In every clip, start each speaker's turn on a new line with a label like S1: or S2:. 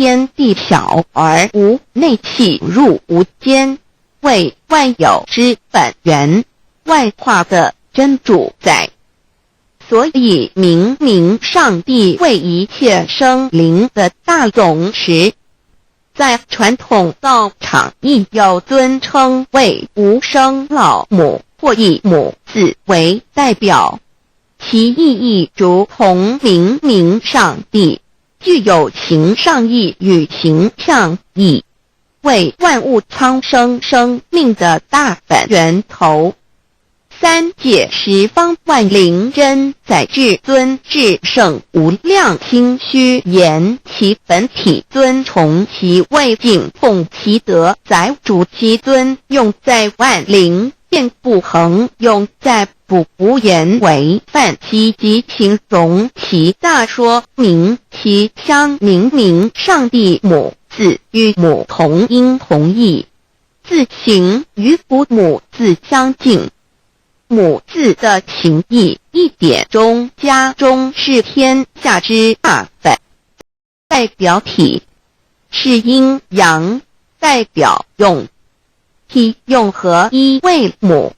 S1: 天地小而无内气入无间，为万有之本源，外化的真主宰。所以明明上帝为一切生灵的大总持，在传统道场亦有尊称为无生老母或以母字为代表，其意义如同明明上帝，具有形上义与形象义，为万物苍生生命的大本源头。三界十方万灵真载至尊至圣无量心虚言其本体尊崇其位敬奉其德载主其尊，用在万灵便不恒，用在不无言为范其及形容其大说明其相明明上帝母字与母同音同义，字形与父母字相近。母字的情义一点中家中是天下之大本，代表体是阴阳，代表用，体用合一为母。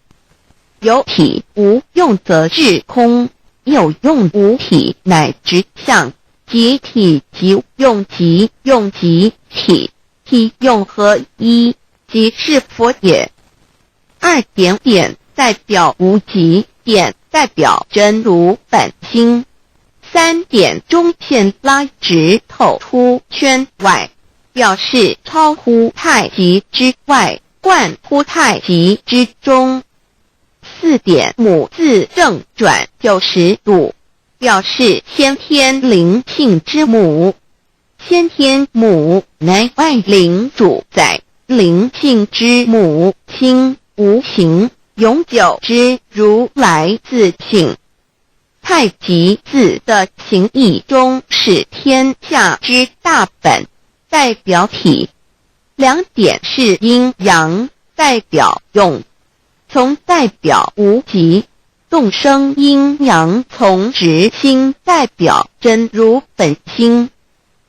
S1: 有体无用则是空，有用无体乃直相，即体即用即用即体，体用合一即是佛也。二点点代表无极，点代表真如本心，三点中线拉直透出圈外，表示超乎太极之外，贯乎太极之中。四点母字正转90度，表示先天灵性之母。先天母乃万灵主宰，灵性之母亲无形永久之如来自性。太极字的形义中是天下之大本，代表体。两点是阴阳，代表用，从代表无极，动生阴阳从直心代表真如本心。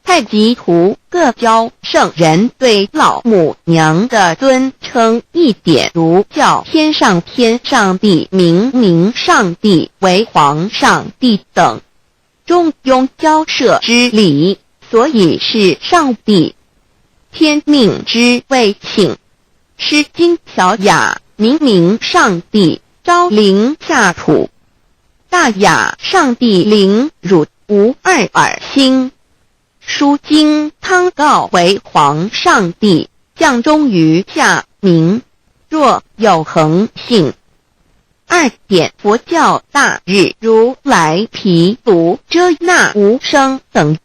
S1: 太极图各教圣人对老母娘的尊称一点如叫天上帝明明上帝为皇上帝等，中庸交涉之理，所以是上帝。天命之谓请，诗经小雅明明上帝昭灵下土，大雅上帝灵汝无二耳心。书经汤告为皇上帝降中于下明，若有恒性。二点佛教大日如来毗卢遮那无生等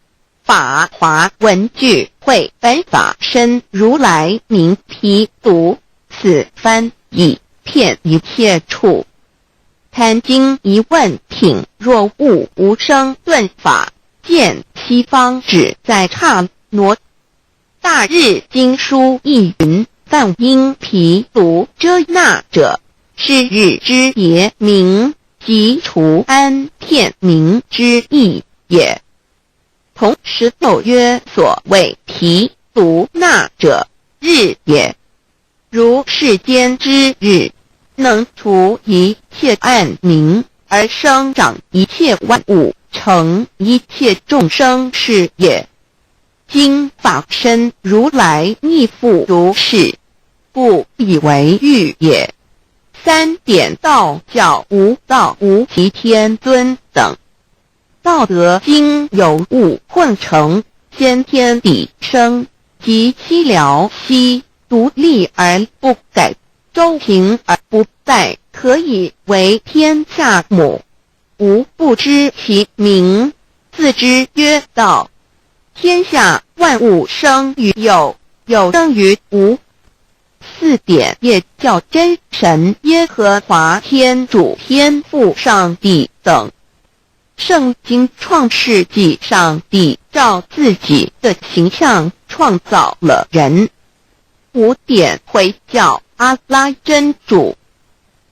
S1: 法华文具会本法身如来名毗卢，此翻译遍一切处。坛经一问品若悟无生顿法，见西方只在刹那。大日经书亦云，但因毗卢遮那者，是日之别名，即除安片名之意也。同16曰所谓毗卢那者，日也。如世间之日，能除一切暗明，而生长一切万物，成一切众生是也。今法身如来亦复如是，故以为喻也。三点道教无道无极天尊等，道德经有物混成，先天地生，即悉了悉，独立而不改，周平而不殆，可以为天下母。吾不知其名，自之曰道。天下万物生于有，有生于无。四点也叫真神耶和华天主天父上帝等。圣经创世纪，上帝照自己的形象创造了人。五点回教阿拉真主。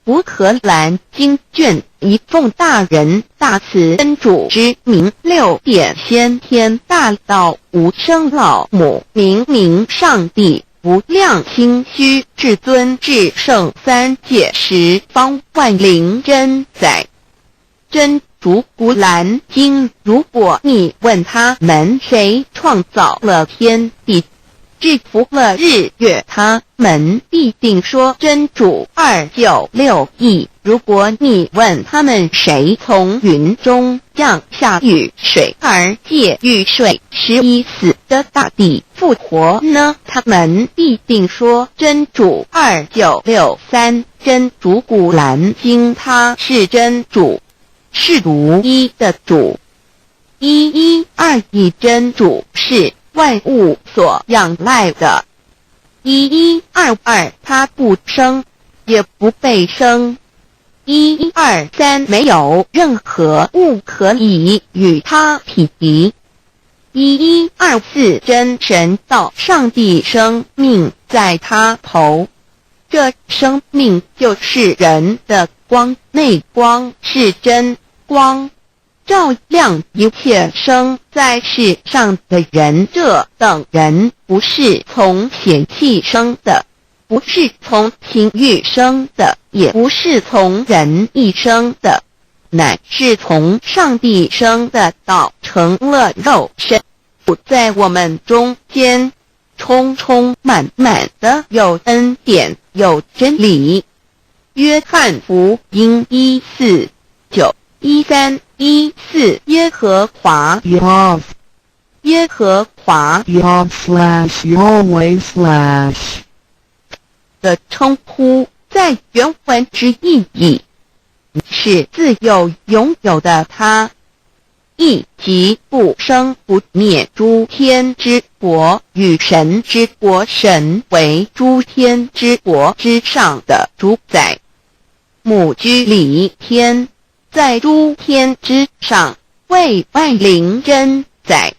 S1: 古荷兰经卷一奉大人大慈真主之名6点先天大道无生老母明明上帝无量心虚至尊至圣三界十方万灵真在。真主古兰经，如果你问他们谁创造了天地，制服了日月，他们必定说真主296亿。如果你问他们谁从云中降下雨水而借雨水使已死的大地复活呢，他们必定说真主2963。真主古兰经，他是真主，是独一的主，112真主是万物所仰赖的，1122他不生也不被生，123没有任何物可以与他匹敌，1124真神道上帝生命在他头，这生命就是人的光，内光是真光，照亮一切生在世上的人。这等人不是从血气生的，不是从情欲生的，也不是从人意生的，乃是从上帝生的，道成了肉身，在我们中间，充充满满的有恩典，有真理。约翰福音1491314耶和华
S2: Yahweh
S1: 耶和华
S2: Yahweh
S1: 的称呼，在原文之意义是自有拥有的他，亦即不生不灭诸天之国与神之国，神为诸天之国之上的主宰，母居里天，在诸天之上，为万灵真在。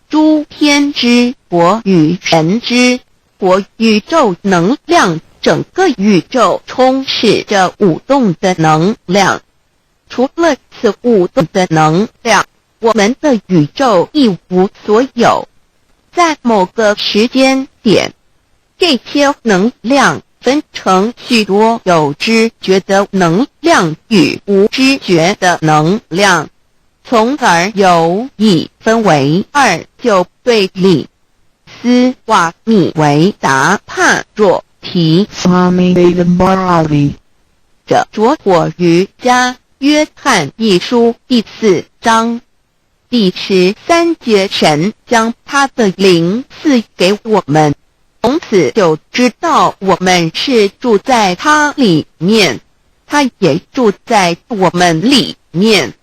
S1: 诸天之国与神之国，宇宙能量，整个宇宙充斥着舞动的能量。除了此舞动的能量，我们的宇宙一无所有。在某个时间点，这些能量分成许多有知觉的能量与无知觉的能量，从而有一分为二，就对立。斯瓦米维达帕若提着着火瑜伽约翰一书第4章第13节，神将他的灵赐给我们，从此就知道我们是住在他里面，他也住在我们里面。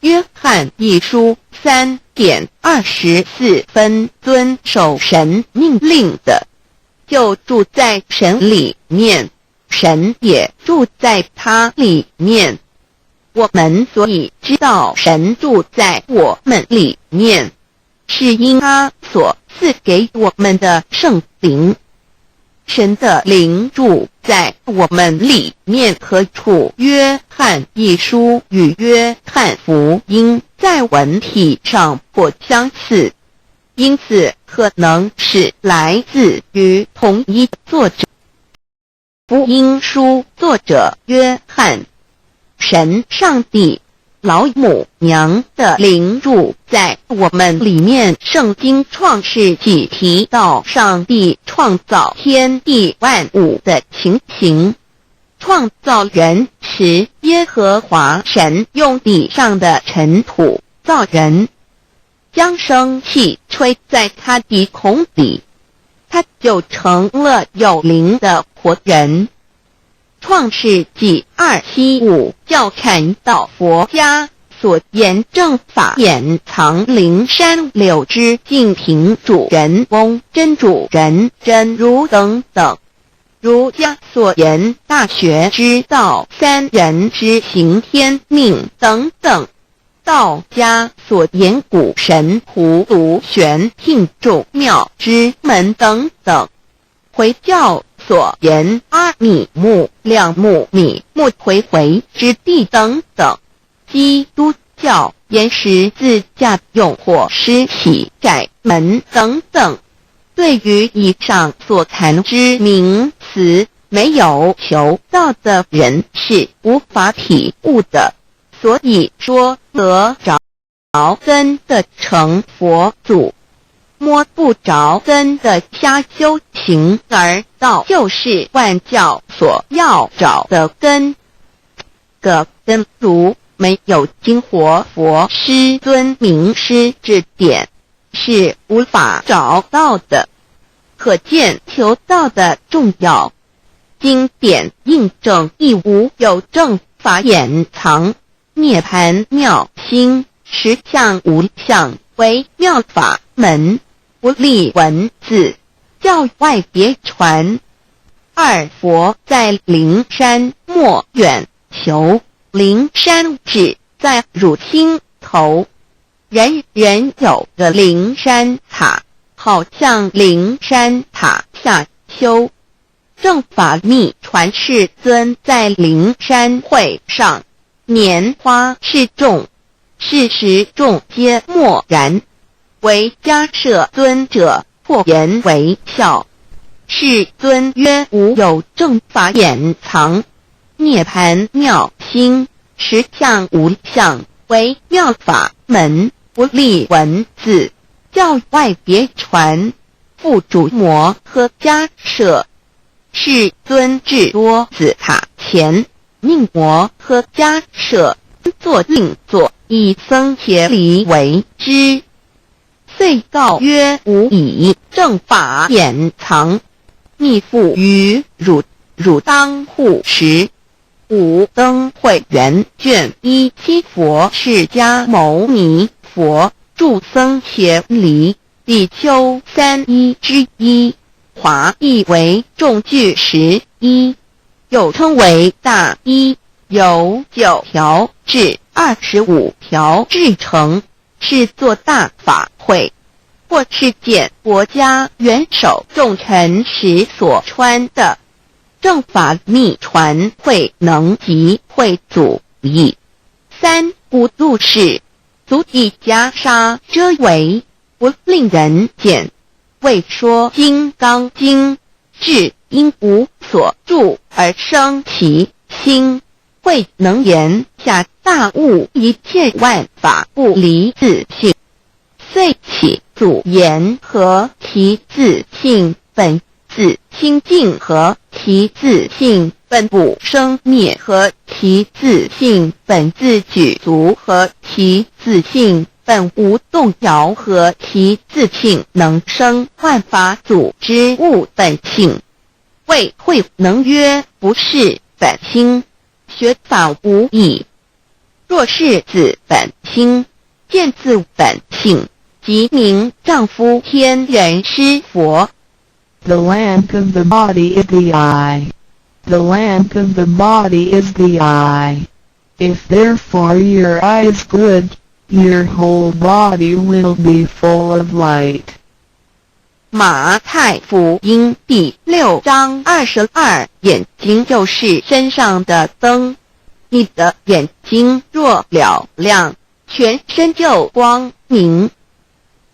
S1: 约翰一书3:24遵守神命令的，就住在神里面，神也住在他里面。我们所以知道神住在我们里面，是因他所赐给我们的圣灵。神的灵住在我们里面何处？约翰一书与约翰福音在文体上颇相似，因此可能是来自于同一作者。福音书作者约翰，神上帝老母娘的灵住在我们里面。圣经创世纪提到上帝创造天地万物的情形，创造人时，耶和华神用地上的尘土造人，将生气吹在他鼻孔里，他就成了有灵的活人。创世纪275教传道佛家所言正法掩藏灵山柳枝净瓶主人翁真主人真如等等，儒家所言大学之道三人之行天命等等，道家所言古神荼毒玄牝众妙之门等等，回教所言阿米木、两木米木回回之地等等。基督教沿十字架用或施洗窄门等等。对于以上所谈之名词，没有求道的人是无法体悟的。所以说得着根的成佛祖，摸不着根的瞎修行而道，就是万教所要找的根。个根如没有经活佛师尊名师指点，是无法找到的。可见求道的重要。经典印证亦无有正法掩藏，涅盘妙心，实相无相，为妙法门，不立文字，教外别传。二佛在灵山莫远求，灵山只在汝心头。人人有个灵山塔，好像灵山塔下修。正法密传世尊在灵山会上，拈花示众，是时众皆默然，唯迦摄尊者破颜为笑。世尊曰：无有正法掩藏，涅盘妙心，实相无相，为妙法门，不立文字，教外别传。复主摩诃迦摄。世尊至多子塔前，命摩诃迦摄作应座，以僧伽梨为之。遂告曰：吾以正法掩藏，密付于汝，汝当护持。五灯会元卷1佛释迦牟尼佛著僧伽梨比丘3之一，华译为众句11，又称为大一，由9条至25条制成，是作大法会，或是见国家元首重臣时所穿的。正法密传会能及会祖义。三古度世，足以袈裟遮为，不令人见。为说金刚经，至因无所住而生其心，慧能言下大悟，一切万法不离自性。遂起祖言和其自性本自清净，和其自性本不生灭，和其自性本自具足，和其自性本无动摇，和其自性能生万法组之物本性。谓慧能曰：不是本心，学法无益。若是自本心，见自本性，即名丈夫天人师佛。
S2: The lamp of the body is the eye. The lamp of the body is the eye. If therefore your eye is good, your whole body will be full of light.
S1: 马太福音第6章22，眼睛就是身上的灯。你的眼睛若了亮，全身就光明。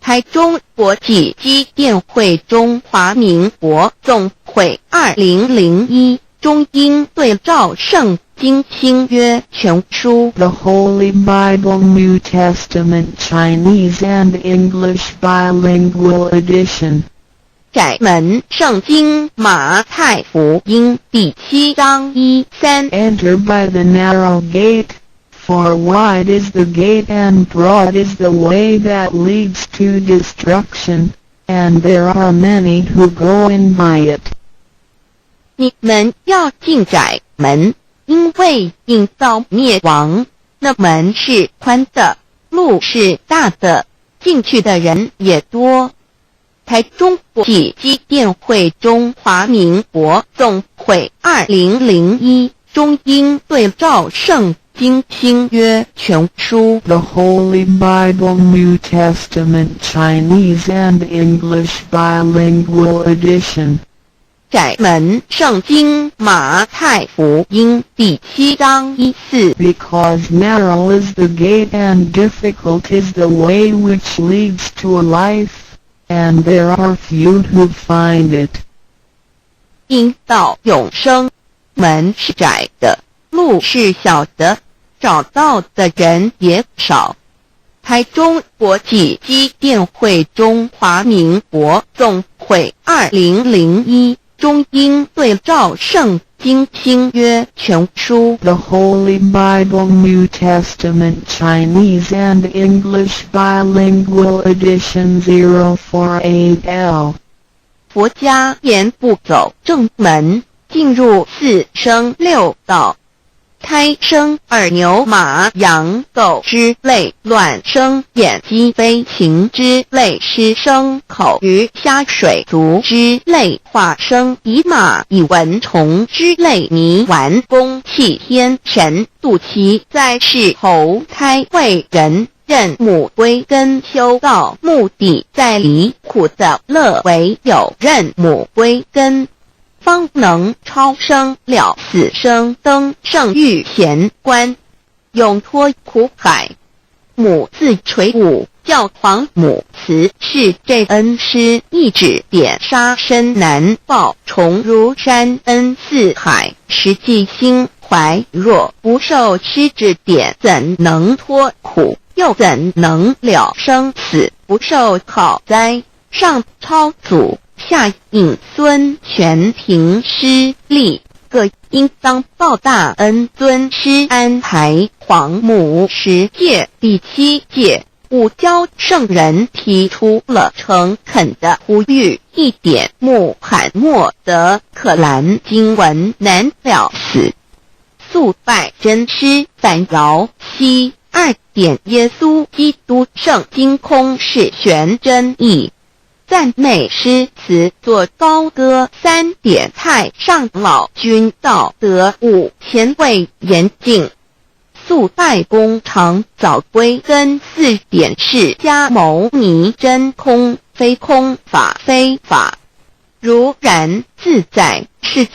S1: 台中国际机电会中华民国总会2001中英对照圣经新约全书
S2: The Holy Bible New Testament Chinese and English Bilingual Edition.
S1: 窄门圣经马太福音第7章1-3
S2: Enter by the narrow gate, for wide is the gate and broad is the way that leads to destruction, and there are many who go in by it.
S1: 你们要进窄门，因为引到灭亡。那门是宽的，路是大的，进去的人也多。台中国际机电会中华民国总会2001中英对照圣经新约全书
S2: The Holy Bible New Testament Chinese and English Bilingual Edition.
S1: 窄门圣经马太福音第7章14。
S2: Because narrow is the gate and difficult is the way which leads to a life, and there are few who find it.
S1: 因到永生，门是窄的，路是小的，找到的人也少。台中国际机电会中华民国总会2001中英对照圣经新约全书
S2: The Holy Bible New Testament Chinese and English Bilingual Edition 048L。
S1: 佛家言不走正门，进入4生6道，胎生二牛马羊狗之类，卵生眼鸡飞禽之类，湿生口鱼虾水族之类，化生以马以蚊虫之类，泥丸公气天神度其在世投胎为人，任母归根修道，目的在离苦的乐，唯有任母归根，方能超生了死生，登圣域贤官，永脱苦海。母自垂武，教皇母慈是这恩师，一指点杀身难报，重如山恩似海，实际心怀若不受师指点，怎能脱苦？又怎能了生死？不受考灾，上超祖，下引孙权凭师力，各应当报大恩。尊师安排黄母10诫，第7诫，五教圣人提出了诚恳的呼吁，一点穆罕默德可兰经文难了死，素拜真师反饶西。2点耶稣基督圣经空是玄真义，赞美诗词作高歌。3点太上老君道德5前卫严谨，素拜公常早归根。4点释迦牟尼真空非空，法非法，如然自在，是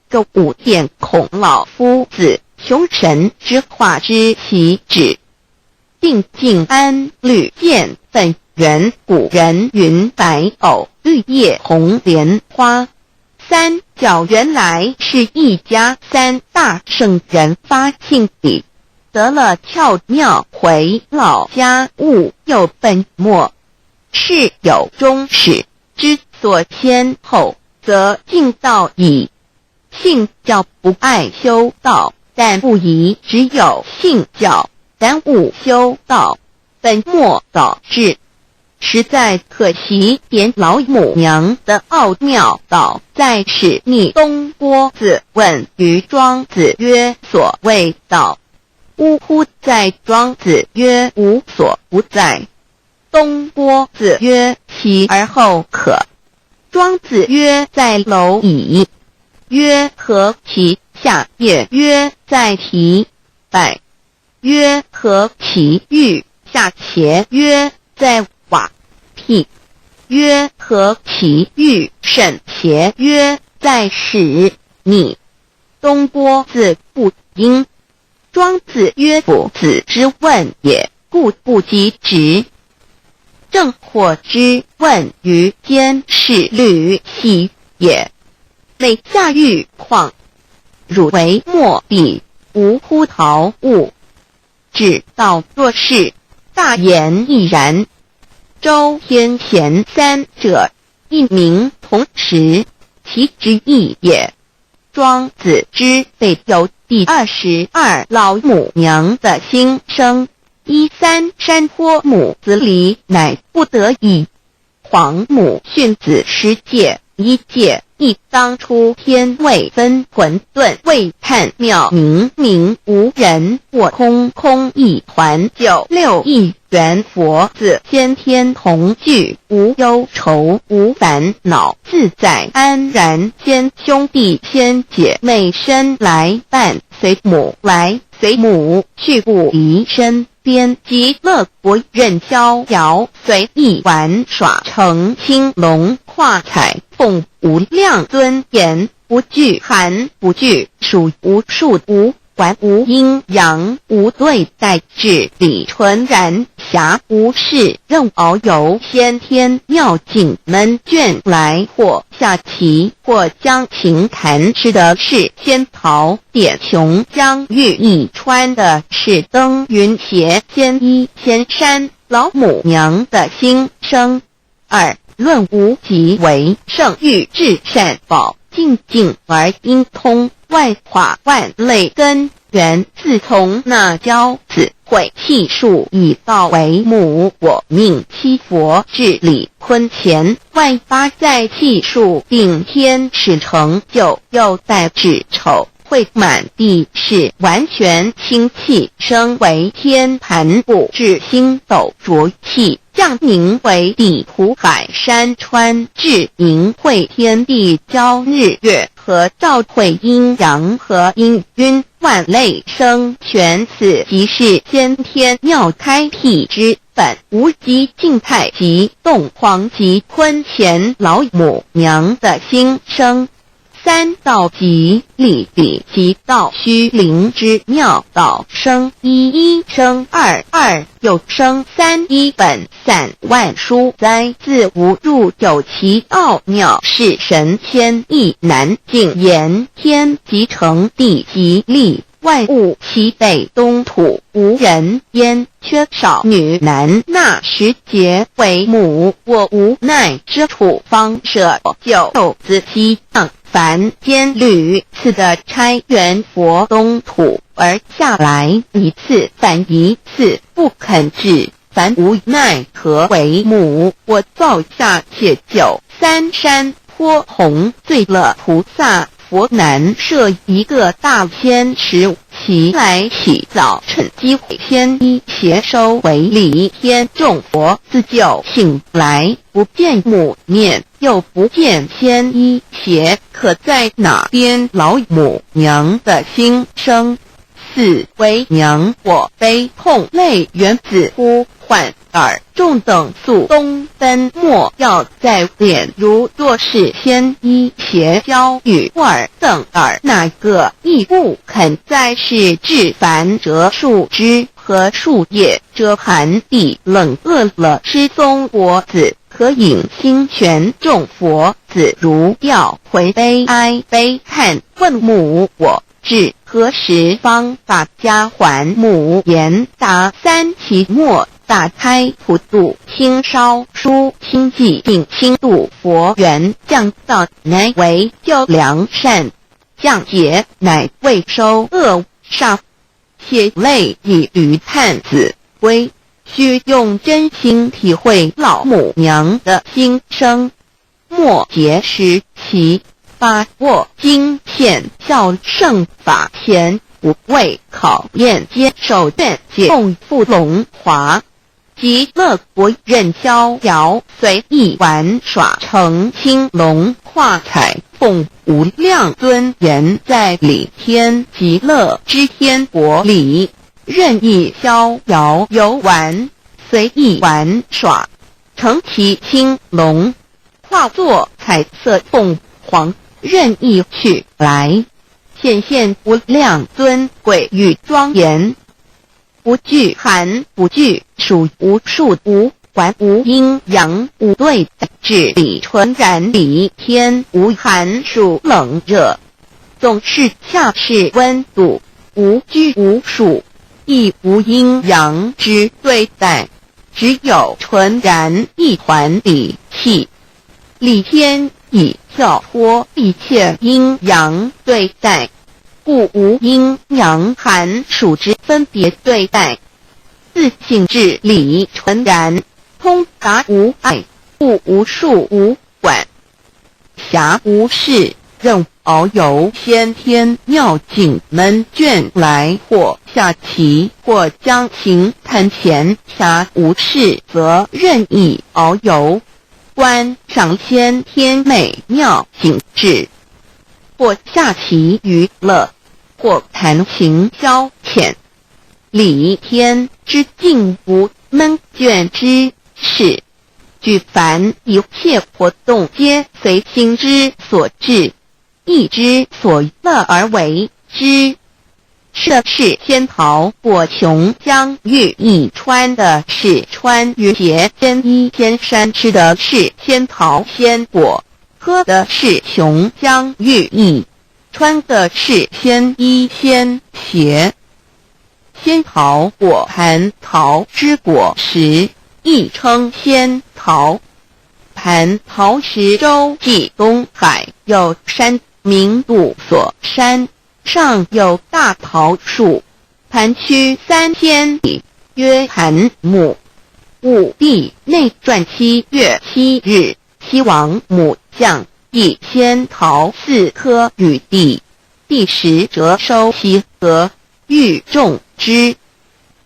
S1: 个5点孔老夫子雄神之化之其旨。定静安律见本源，古人云白藕绿叶红莲花。3角原来是一家3大圣人发庆礼，得了窍妙，回老家务有本末，事有终始，之所先后，则敬道矣。信教不爱修道，但不宜只有信教，耽误修道，本末倒置，实在可惜。点老母娘的奥妙道，在使逆东郭子问于庄子曰：所谓道，呜呼！在庄子曰：无所不在。东郭子曰：其而后可。庄子曰：在蝼蚁。曰：何其？下也曰：在蹄。百。曰：何其欲？下且曰：在瓦辟。曰：何其欲？甚且曰：在使逆。东郭子不应。庄子曰：夫子之问也，故不及直。正或之问于监视律兮也。每下欲况，汝为莫彼，无乎陶物。指道若是，大言亦然。周天贤3者，一名同时，其之义也。庄子之备有第22老母娘的心声，13山坡母子礼，乃不得已。黄母训子10诫，1诫，亦当初天未分，混沌未判，渺冥冥无人，我空空一团。96亿元佛子，先天同聚，无忧愁，无烦恼，自在安然。先兄弟先姐妹生来伴，随母来随母去，不离身边。极乐国任逍遥，随意玩耍，成青龙跨彩，奉无量尊严，不惧寒不惧暑，无数无管无阴阳，无对待，至理纯然，暇无事，任遨游先天妙境门卷来，或下棋，或将琴弹，吃的是仙桃，点琼将玉一穿的是登云鞋，仙衣仙山，老母娘的心声。二论无极为圣域至善宝，静静而应通，外化万类根源，自从那教子会气数以道为母，我命七佛治理坤乾，外八在气数定天使成就，又待至丑会满地是完全清气，升为天盘部，至星斗浊气，降凝为地土海山川，至凝会天地交日月和照会阴阳和阴晕，万类生全，此即是先天妙开辟之本，无极静态及动黄及坤乾老母娘的心声。三道即理理即道虚灵之妙道生，一一生二，二又生三，一本散万殊哉，自无入有其奥妙，是神仙亦难尽言。天即成地即立，万物其北东土，无人焉，缺少女男，那时节为母，我无奈之处，方舍就子西藏凡间屡次的差援佛东土，而下来一次反一次，不肯治，凡无奈何为母，我造下且就三山颇弘罪了菩萨，佛南设一个大仙池，其来起早趁机会，先一邪收为礼，天众佛自救醒来，不见母面，又不见先一邪，可在哪边老母娘的心声？四为娘我悲痛泪源自呼唤耳众等速东奔，莫要在脸，如若是先一邪教与尔等耳，哪个亦不肯在是至凡折树枝和树叶，遮寒地冷饿了失踪国子，可引心玄众佛子，如要回悲哀悲叹，问母我至何时方把家还母？言答三其末，打开普度清烧书清寂，并清度佛缘，降道乃为救良善，降劫乃为收恶煞，血泪以余叹子归，须用真心体会老母娘的心声，莫结识其把握经现效圣法前，不为考验接受愿解供复龙华，极乐国任逍遥随意玩耍，成青龙化彩凤，无量尊严在理天极乐之天国里，任意逍遥游玩，随意玩耍，成其青龙，化作彩色凤凰，任意去来，显现无量尊贵与庄严，不惧寒不惧暑，无数无管无阴阳，无对待，至理纯然，理天无寒暑冷热，总是恰是温度，无拘无束，亦无阴阳之对待，只有纯然一团理气，理天以跳脱一切阴阳对待，故无阴阳寒暑之分别对待，自性至理纯然，通达无碍，故无束无管，暇无事，任遨游先天妙境门卷来，或下棋，或将琴弹弦，暇无事则任意遨游，观赏先天美妙景致，或下棋娱乐，或弹琴消遣，理天之境无闷倦之事，举凡一切活动，皆随心之所至，意之所乐而为之。涉是仙桃果琼浆玉一穿的是穿越鞋仙衣仙山，吃的是仙桃仙果，喝的是琼浆玉意，穿的是仙衣仙鞋。仙桃果蟠桃之果实，亦称仙桃。蟠桃实洲即东海有山名杜所山，上有大桃树，盘曲3000里，曰盘木。武帝内传7月7日，西王母将以仙桃4颗与帝，帝时折收西河，欲种之。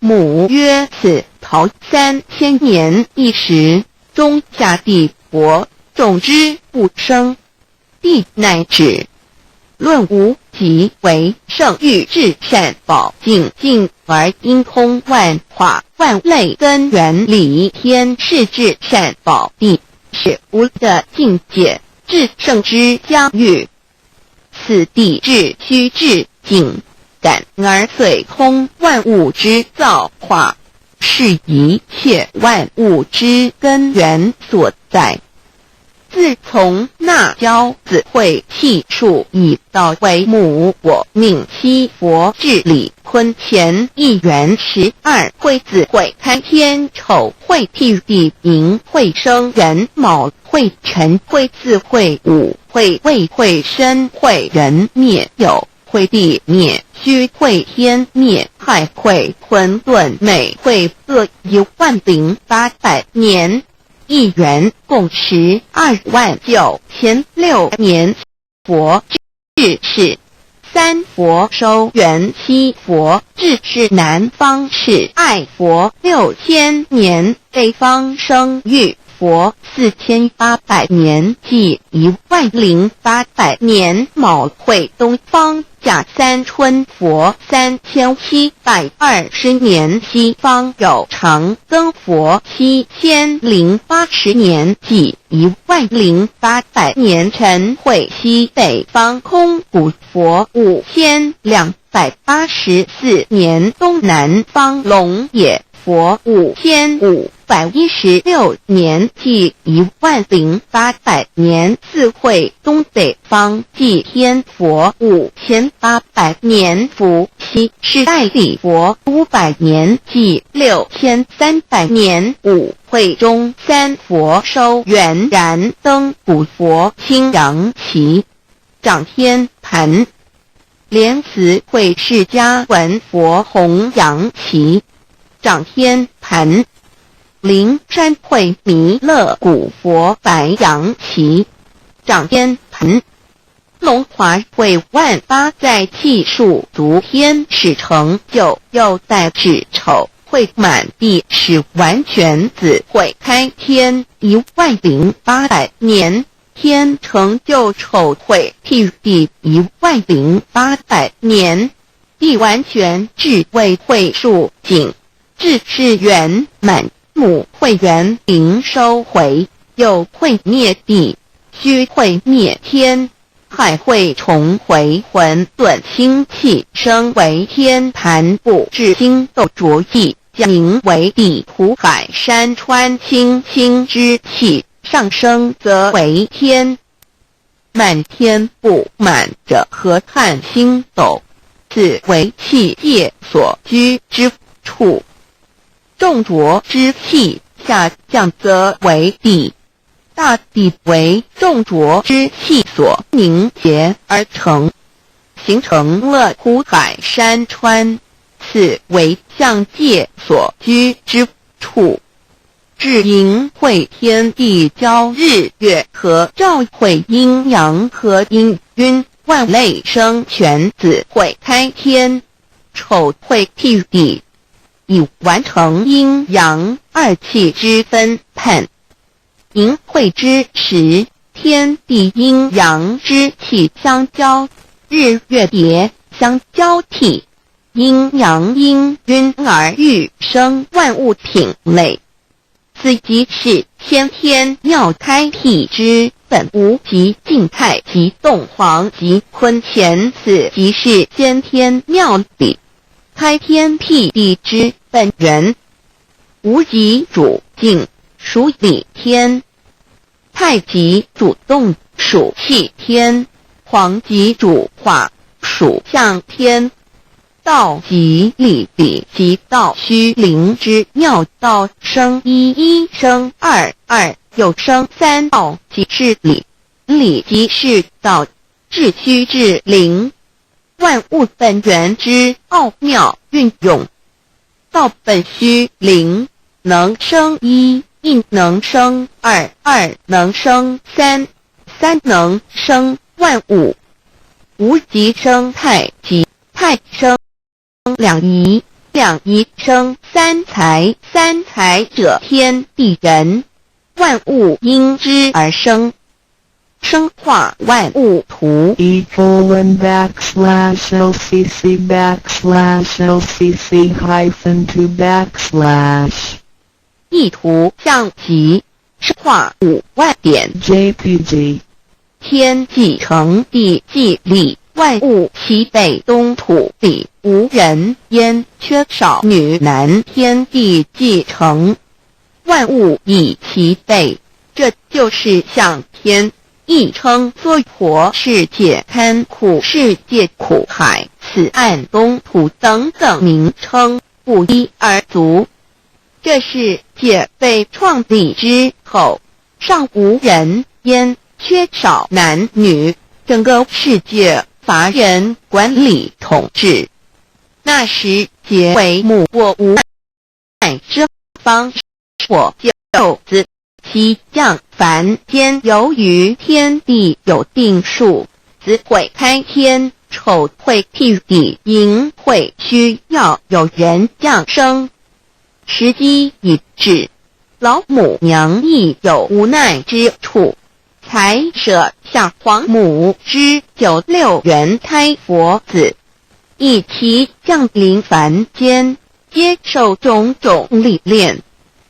S1: 母曰：此桃3000年一时，中下地薄，种之不生。帝乃止。论无极为圣欲至善宝净净而因通万化万类根源理天是至善宝地，是无的境界，至圣之疆域。此地至虚至境，感而遂通万物之造化，是一切万物之根源所在。自从那骄子会气数以道为母，我命七佛治理坤乾一元12会子会开天丑会替地寅会生人卯会辰会巳会午会未会申会人灭酉会地灭戌会天灭亥会混沌每会各10800年。一元共129000年。佛治世3佛收元7佛治世南方是爱佛6000年，北方生育佛4800年，即10800年。卯会东方甲三春佛3720年，西方有长庚佛7080年，即10800年。辰会西北方空谷佛5284年，东南方龙野佛5516年，即10800年。四会东北方祭天佛5800年，伏羲是代理佛500年，即6300年。五会中三佛收元燃灯古佛青阳旗，掌天盘。莲慈会释迦文佛红阳旗，掌天盘。灵山会弥勒古佛白羊旗，掌天盘。龙华会万八在气数足天使成就，又在指丑会满地使完全子会开天10800年，天成就丑会替地10800年。地完全智慧会数景，智是圆满。母会元灵收回，又会灭地，戌会灭天，亥会重回混沌星气，生为天盘部至星斗浊气，名为地土海山川清清之气，上升则为天。满天布满着河汉星斗，此为气界所居之处。重浊之气下降则为地，大地为重浊之气所凝结而成，形成了土海山川，此为象界所居之处。至阴会天地交日月和照会阴阳和阴晕，万类生全子会开天，丑会替地，以完成阴阳二气之分判。寅会之时，天地阴阳之气相交，日月叠相交替，阴阳阴晕而育生万物品类。此即是先天妙开辟之本无即静态即动黄即坤乾，此即是先天妙理开天辟地之本源。无极主静，属理天；太极主动，属气天；黄极主化，属象天。道即理，理即道虚灵之妙道，生一，一生二，二又生三，道即是理，理即是道，至虚至灵，万物本源之奥妙运用。道本虚灵，能生一，一能生二，二能生三，三能生万物。无极生太极，太生两仪，两仪生三才，三才者天地人，万物因之而生，生化万物图。
S2: e://LCC_LCC_2
S1: 意图象极，生化5万点。
S2: JPG
S1: 天既成地既立，万物其北东土里无人焉，缺少女男，天地既成，万物以其北，这就是象天。亦称娑婆世界、堪苦世界、苦海、此岸东土等等名称，不一而足。这世界被创立之后，尚无人焉，缺少男女，整个世界乏人管理统治。那时皆为母我无爱之方，我就子其降凡间，由于天地有定数，子会开天，丑会辟地，寅会需要有人降生。时机已至，老母娘亦有无奈之处，才舍下皇母之96元胎佛子，以其降临凡间，接受种种历练，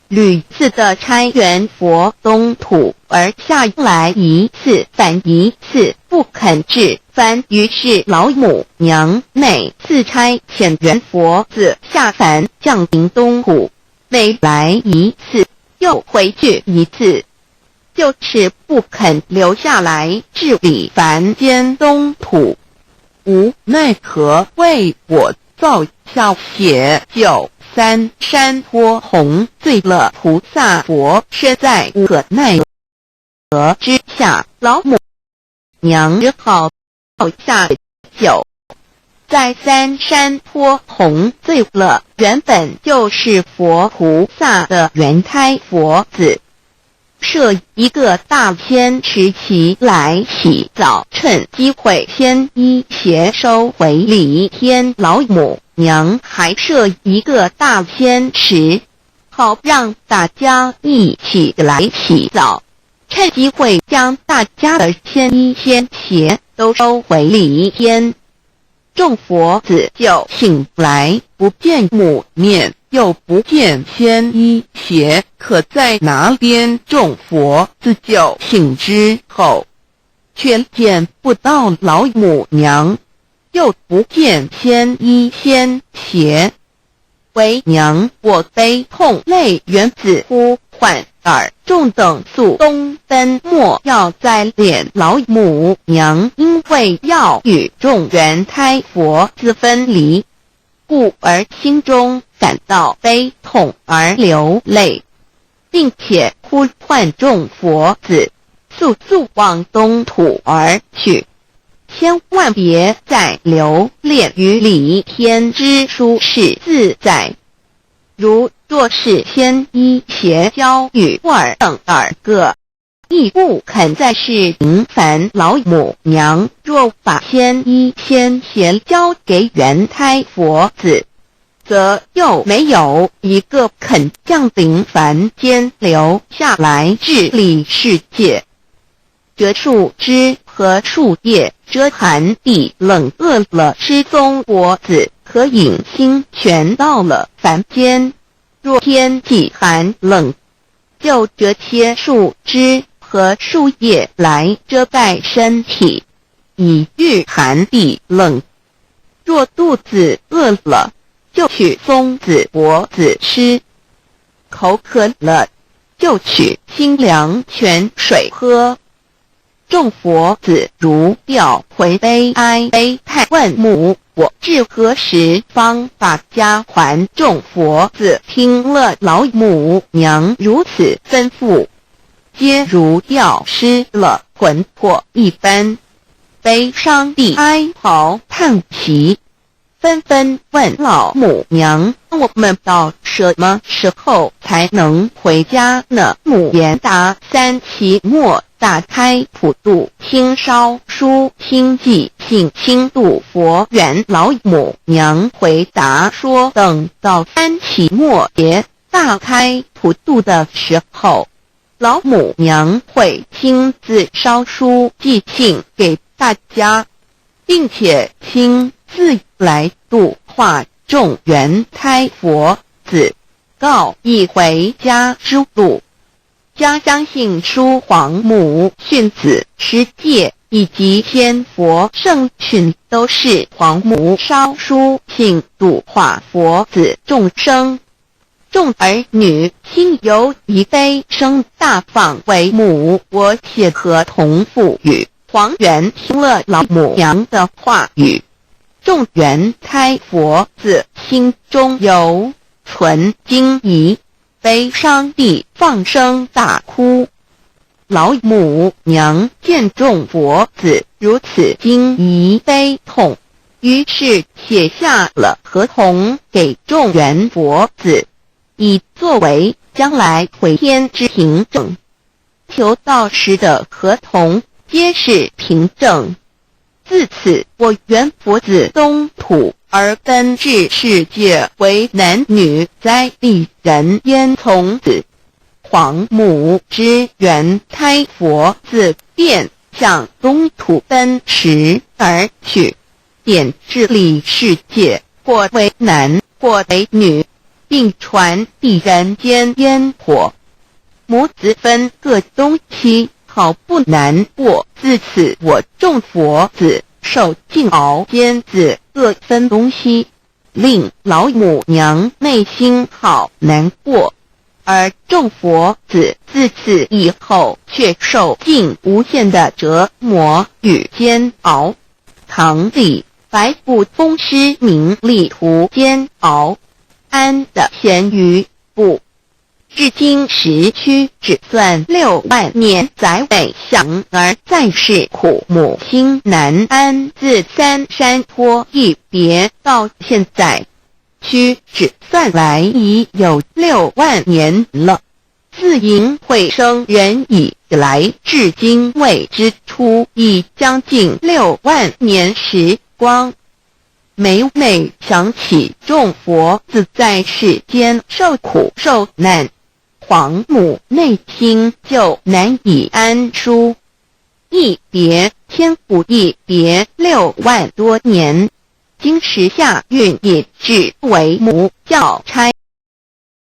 S1: 屡次的差援佛东土而下来一次反一次不肯至凡，于是老母娘每次差遣援佛子下凡降临东土，每来一次又回去一次，就是不肯留下来治理凡间东土。无奈何为我造下写93山坡红罪了菩萨佛，身在无可奈何之下，老母娘只好造下酒，在三山坡红罪了原本就是佛菩萨的原胎佛子，设一个大仙池其来洗澡，趁机会先衣邪收回礼天。老母娘还设一个大仙池，好让大家一起来洗澡，趁机会将大家的仙衣仙鞋都收回礼天。众佛子就醒来，不见母面，又不见仙衣鞋，可在哪边？众佛子就醒之后，却见不到老母娘，又不见仙衣仙鞋，为娘我悲痛泪源自呼唤耳。众等速东奔，莫要再敛老母娘，因为要与众原胎佛子分离，故而心中感到悲痛而流泪，并且呼唤众佛子速速往东土而去，千万别再留恋于礼天之舒适自在。若是仙衣鞋交与尔等2个，亦不肯再是迎凡老母娘。若把仙衣仙鞋交给原胎佛子，则又没有一个肯降临凡间留下来治理世界。这树枝和树叶遮寒地冷，饿了失踪佛子和隐星全到了凡间。若天气寒冷，就折切树枝和树叶来遮盖身体，以御寒地冷。若肚子饿了，就取松子柏子吃；口渴了，就取清凉泉水喝。众佛子如调回悲哀悲叹问母：我至何时方把家还？众佛子听了老母娘如此吩咐，皆如吊失了魂魄一般，悲伤地哀嚎叹息，纷纷问老母娘：我们到什么时候才能回家呢？母言答：3期末打开普度清烧书清寂性清度佛缘。老母娘回答说：等到3期末节大开普度的时候，老母娘会亲自烧书寄信给大家，并且亲自来度化众缘胎佛子，告以回家之路。家相信书皇母训子持戒以及仙佛圣训都是皇母烧书信度化佛子众生。众儿女亲由一悲生大放为母，我且合同赋予。皇元听了老母娘的话语，众缘胎佛子心中有存惊疑，悲伤地放声大哭。老母娘见众佛子如此惊疑悲痛，于是写下了合同给众缘佛子，以作为将来回天之凭证。求道时的合同皆是凭证。自此，我缘佛子东土而奔至世界，为男女在地人焉。从此，皇母之缘胎佛子便向东土奔驰而去，点治理世界，或为男，或为女，并传递人间烟火。母子分各东西，好不难过。自此，我众佛子受尽熬煎子，各分东西，令老母娘内心好难过。而众佛子自此以后却受尽无限的折磨与煎熬。唐李白骨风师名利图煎熬，安的咸鱼不。至今时区只算6万年，在北降而在世苦，母亲难安。自三山坡一别到现在，屈指算来已有6万年了。自寅会生人以来，至今未知出，已将近6万年时光。每每想起众佛子在世间受苦受难，皇母内心就难以安舒。一别千古，一别6万多年。今时下运也至为母教差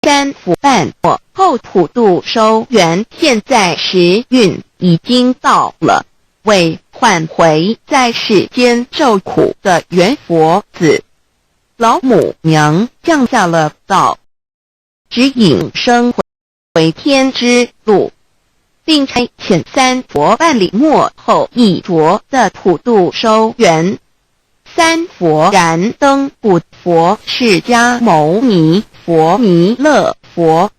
S1: 3府办我后普度收圆，现在时运已经到了，为换回在世间受苦的缘佛子，老母娘降下了道，指引生回天之路，并差遣3佛办理末后一着的普度收圆。3佛燃灯古佛、释迦牟尼佛、弥勒佛，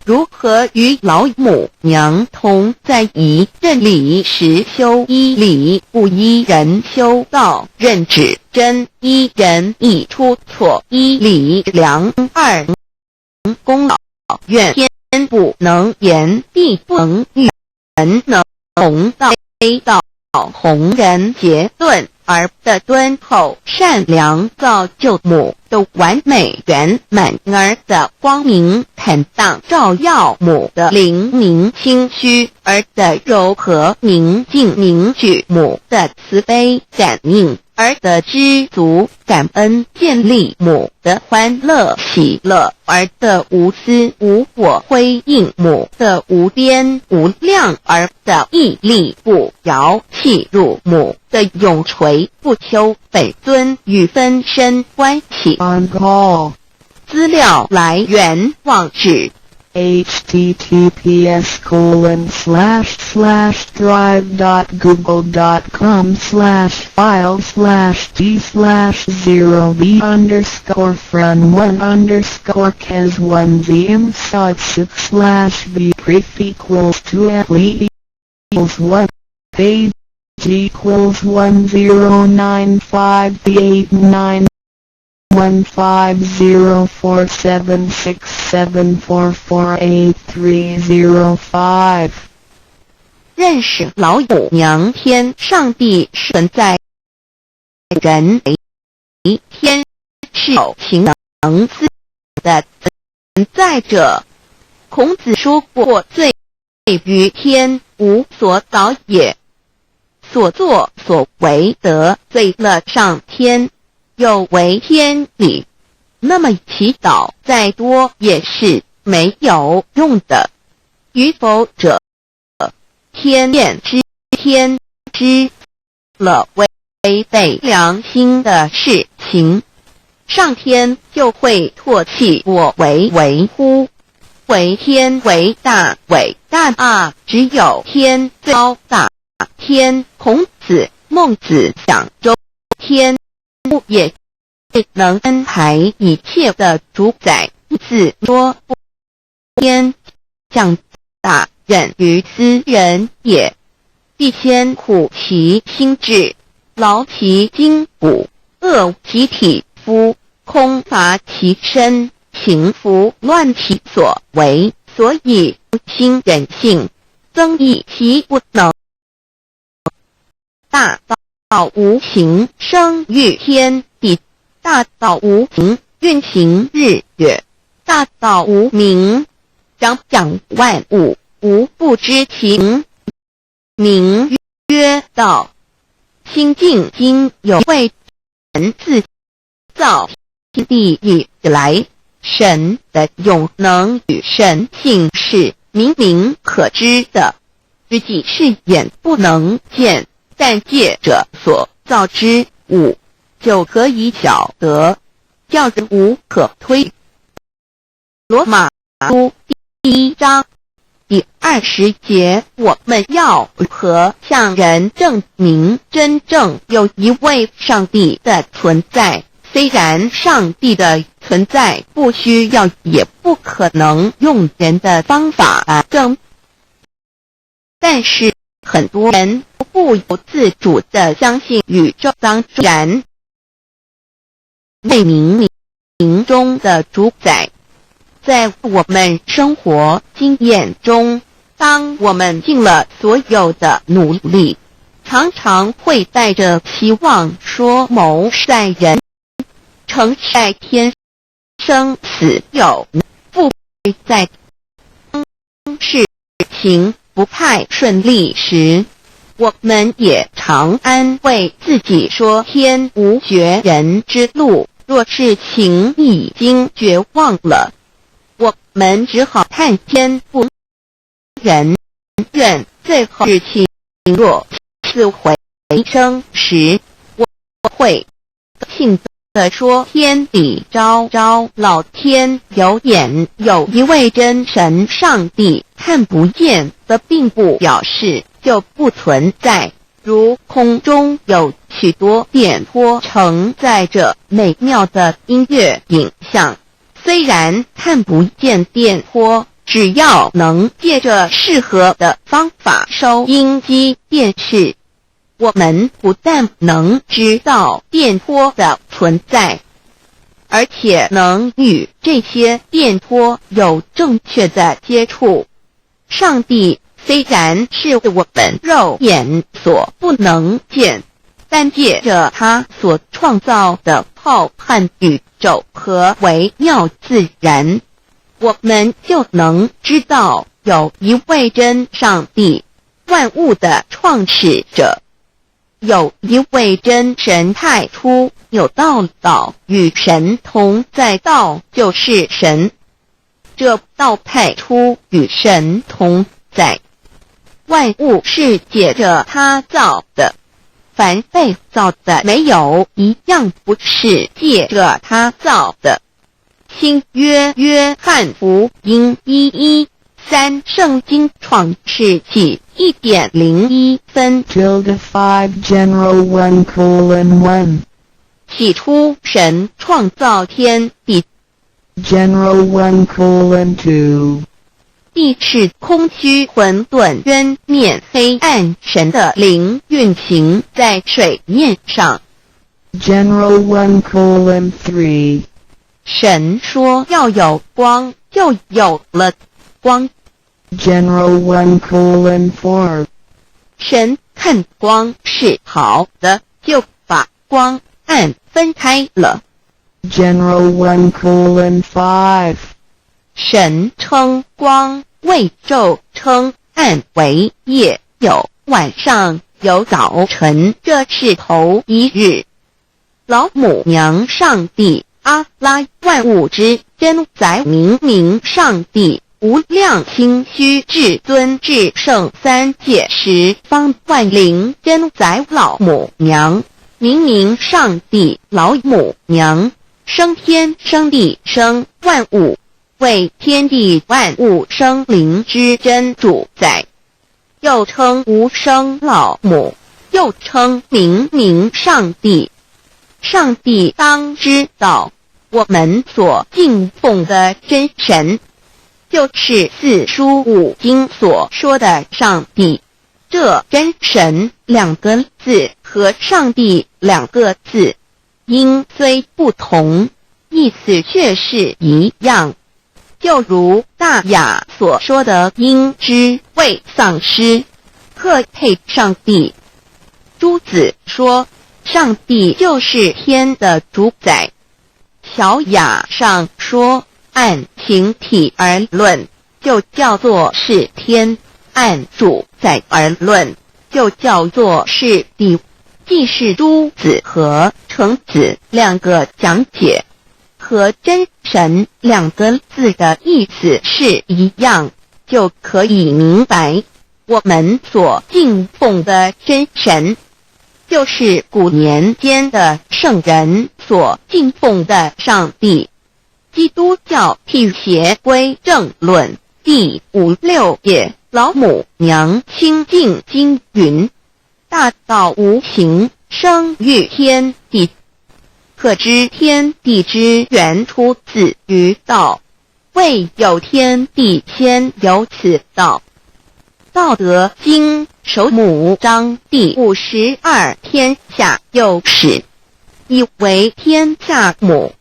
S1: 如何与老母娘同在一任理时修一理，不依人修道，任指真一人一出错，一理量二功劳，愿天不能言，地不能喻，人能弘道，非道弘人结顿而的敦厚善良，造就母的完美圆满儿的光明坦荡，照耀母的灵明清虚儿的柔和宁静，凝聚母的慈悲感应。而得知足感恩，建立母的欢乐喜乐，而的无私无我，辉映母的无边无量，而的屹立不摇，弃入母的永垂不朽。本尊与分身关系。
S2: On call.
S1: 资料来源网址
S2: https://drive.google.com/files/d/0b_cas1z_b pref equals to athlete equals 1 page equals 1095b89 150476774483005。
S1: 认识老母娘天上帝是存在人为天是有情能思的存在者。孔子说过，罪于天，无所导也。所作所为得罪了上天，有违天理，那么祈祷再多也是没有用的。与否者，天变之天知了违背良心的事情，上天就会唾弃我为为乎？为天为大，伟大啊！只有天最高大。天，孔子、孟子讲周天也能安排一切的主宰，自说不天降大任于斯人也，必先苦其心志，劳其筋骨，饿其体肤，空乏其身，情服乱其所为，所以心人性，增益其不能。大道无形，生育天地；大道无形，运行日月；大道无名，掌万物。无不知其名曰道。清净经有为人自造天地以来，神的永能与神性是明明可知的，自己是眼不能见，但借着所造之物，就可以晓得，叫人无可推。罗马书第1章第20节，我们要如何向人证明真正有一位上帝的存在？虽然上帝的存在不需要也不可能用人的方法来证，但是很多人不由自主地相信宇宙当然为冥冥中的主宰。在我们生活经验中，当我们尽了所有的努力，常常会带着期望说谋在人，成在天，生死有不在事情不太顺利时，我们也常安慰自己说天无绝人之路，若事情已经绝望了，我们只好叹天不人愿。最后事情若是回生时，我会庆地说天理昭昭，老天有眼，有一位真神上帝，看不见的并不表示就不存在。如空中有许多电波承载着美妙的音乐影像，虽然看不见电波，只要能借着适合的方法收音机电视，我们不但能知道电波的存在，而且能与这些电波有正确的接触。上帝虽然是我们肉眼所不能见，但借着他所创造的浩瀚宇宙和微妙自然，我们就能知道有一位真上帝，万物的创始者。有一位真神太初，有道，道与神同在，道就是神。这道太初与神同在，万物是借着他造的，凡被造的没有一样不是借着他造的。新约约翰福音1:13，圣经创世纪1.01分
S2: 5 General 1:1
S1: 起初神创造天地，
S2: General 1:2
S1: 地是空虚混沌渊面黑暗，神的灵运行在水面上。
S2: General 1:3
S1: 神说要有光，就有了光。
S2: General 1:4
S1: 神看光是好的，就把光暗分开了。
S2: General 1:5
S1: 神称光为昼，称暗为夜，有晚上，有早晨，这是头一日。老母娘上帝阿拉，万物之真宰，明明上帝无量清虚至尊至圣三界十方万灵真宰老母娘，明明上帝老母娘，生天生地生万物，为天地万物生灵之真主宰，又称无生老母，又称明明上帝。上帝当知道，我们所敬奉的真神，就是四书五经所说的上帝。这真神两个字和上帝两个字，音虽不同，意思却是一样。就如大雅所说的鹰之谓丧尸，特配上帝。朱子说上帝就是天的主宰。小雅上说按形体而论，就叫做是天；按主宰而论，就叫做是地。既是朱子和程子两个讲解，和真神两个字的意思是一样，就可以明白，我们所敬奉的真神，就是古年间的圣人所敬奉的上帝。基督教辟邪归正论第56页，老母娘清净经云：大道无形，生育天地。可知天地之源出自于道，未有天地，先有此道。道德经首母章第52，天下有始，以为天下母。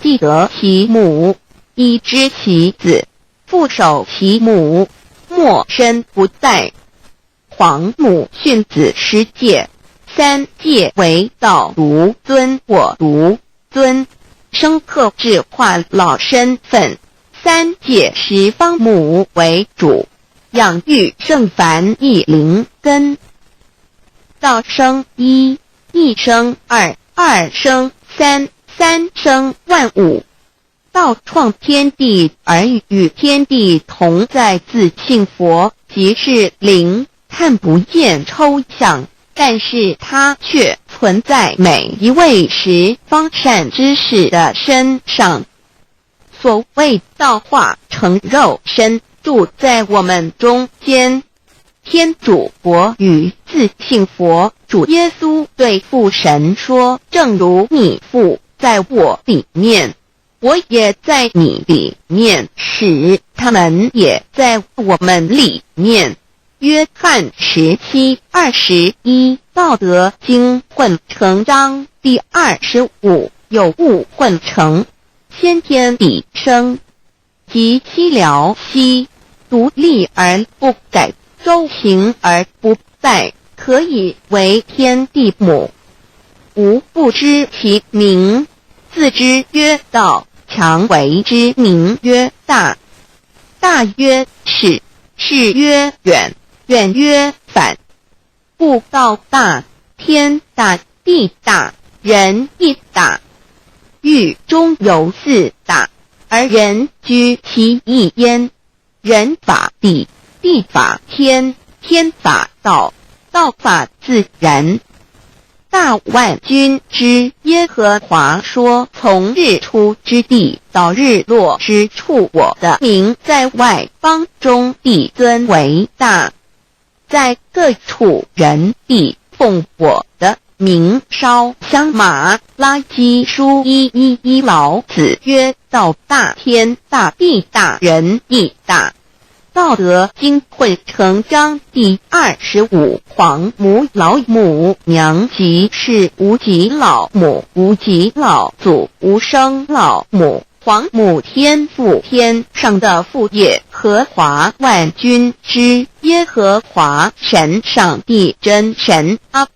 S1: 既得其母，以知其子，父守其母，莫身不在。皇母训子十戒，三戒为道如尊，我如尊，生克制化老身份。三戒十方母为主，养育圣凡一灵根。道生一，一生二，二生三，三生万物。道创天地而与天地同在，自性佛，即是灵，看不见抽象，但是它却存在每一位十方善知识的身上。所谓道化成肉身，住在我们中间。天主佛与自性佛主耶稣对父神说：正如你父在我里面，我也在你里面，使他们也在我们里面。约翰17:21，道德经混成章第25，有物混成，先天地生，即西辽西，独立而不改，周行而不殆，可以为天地母。吾不知其名，自之曰道，强为之名曰大。大曰始，始曰远，远曰反。故道大，天大地大，人亦大。狱中有四大，而人居其一焉。人法地，地法天，天法道，道法自然。大万军之耶和华说：从日出之地到日落之处，我的名在外邦中必尊为大。在各处人必奉我的名烧香马拉基书1:11老子曰：道大天大地大人亦大。道德经混成章第25。皇母老母娘即是无极老母，无极老祖，无生老母。皇母天父，天上的父耶和华万军之耶和华神，上帝真神，阿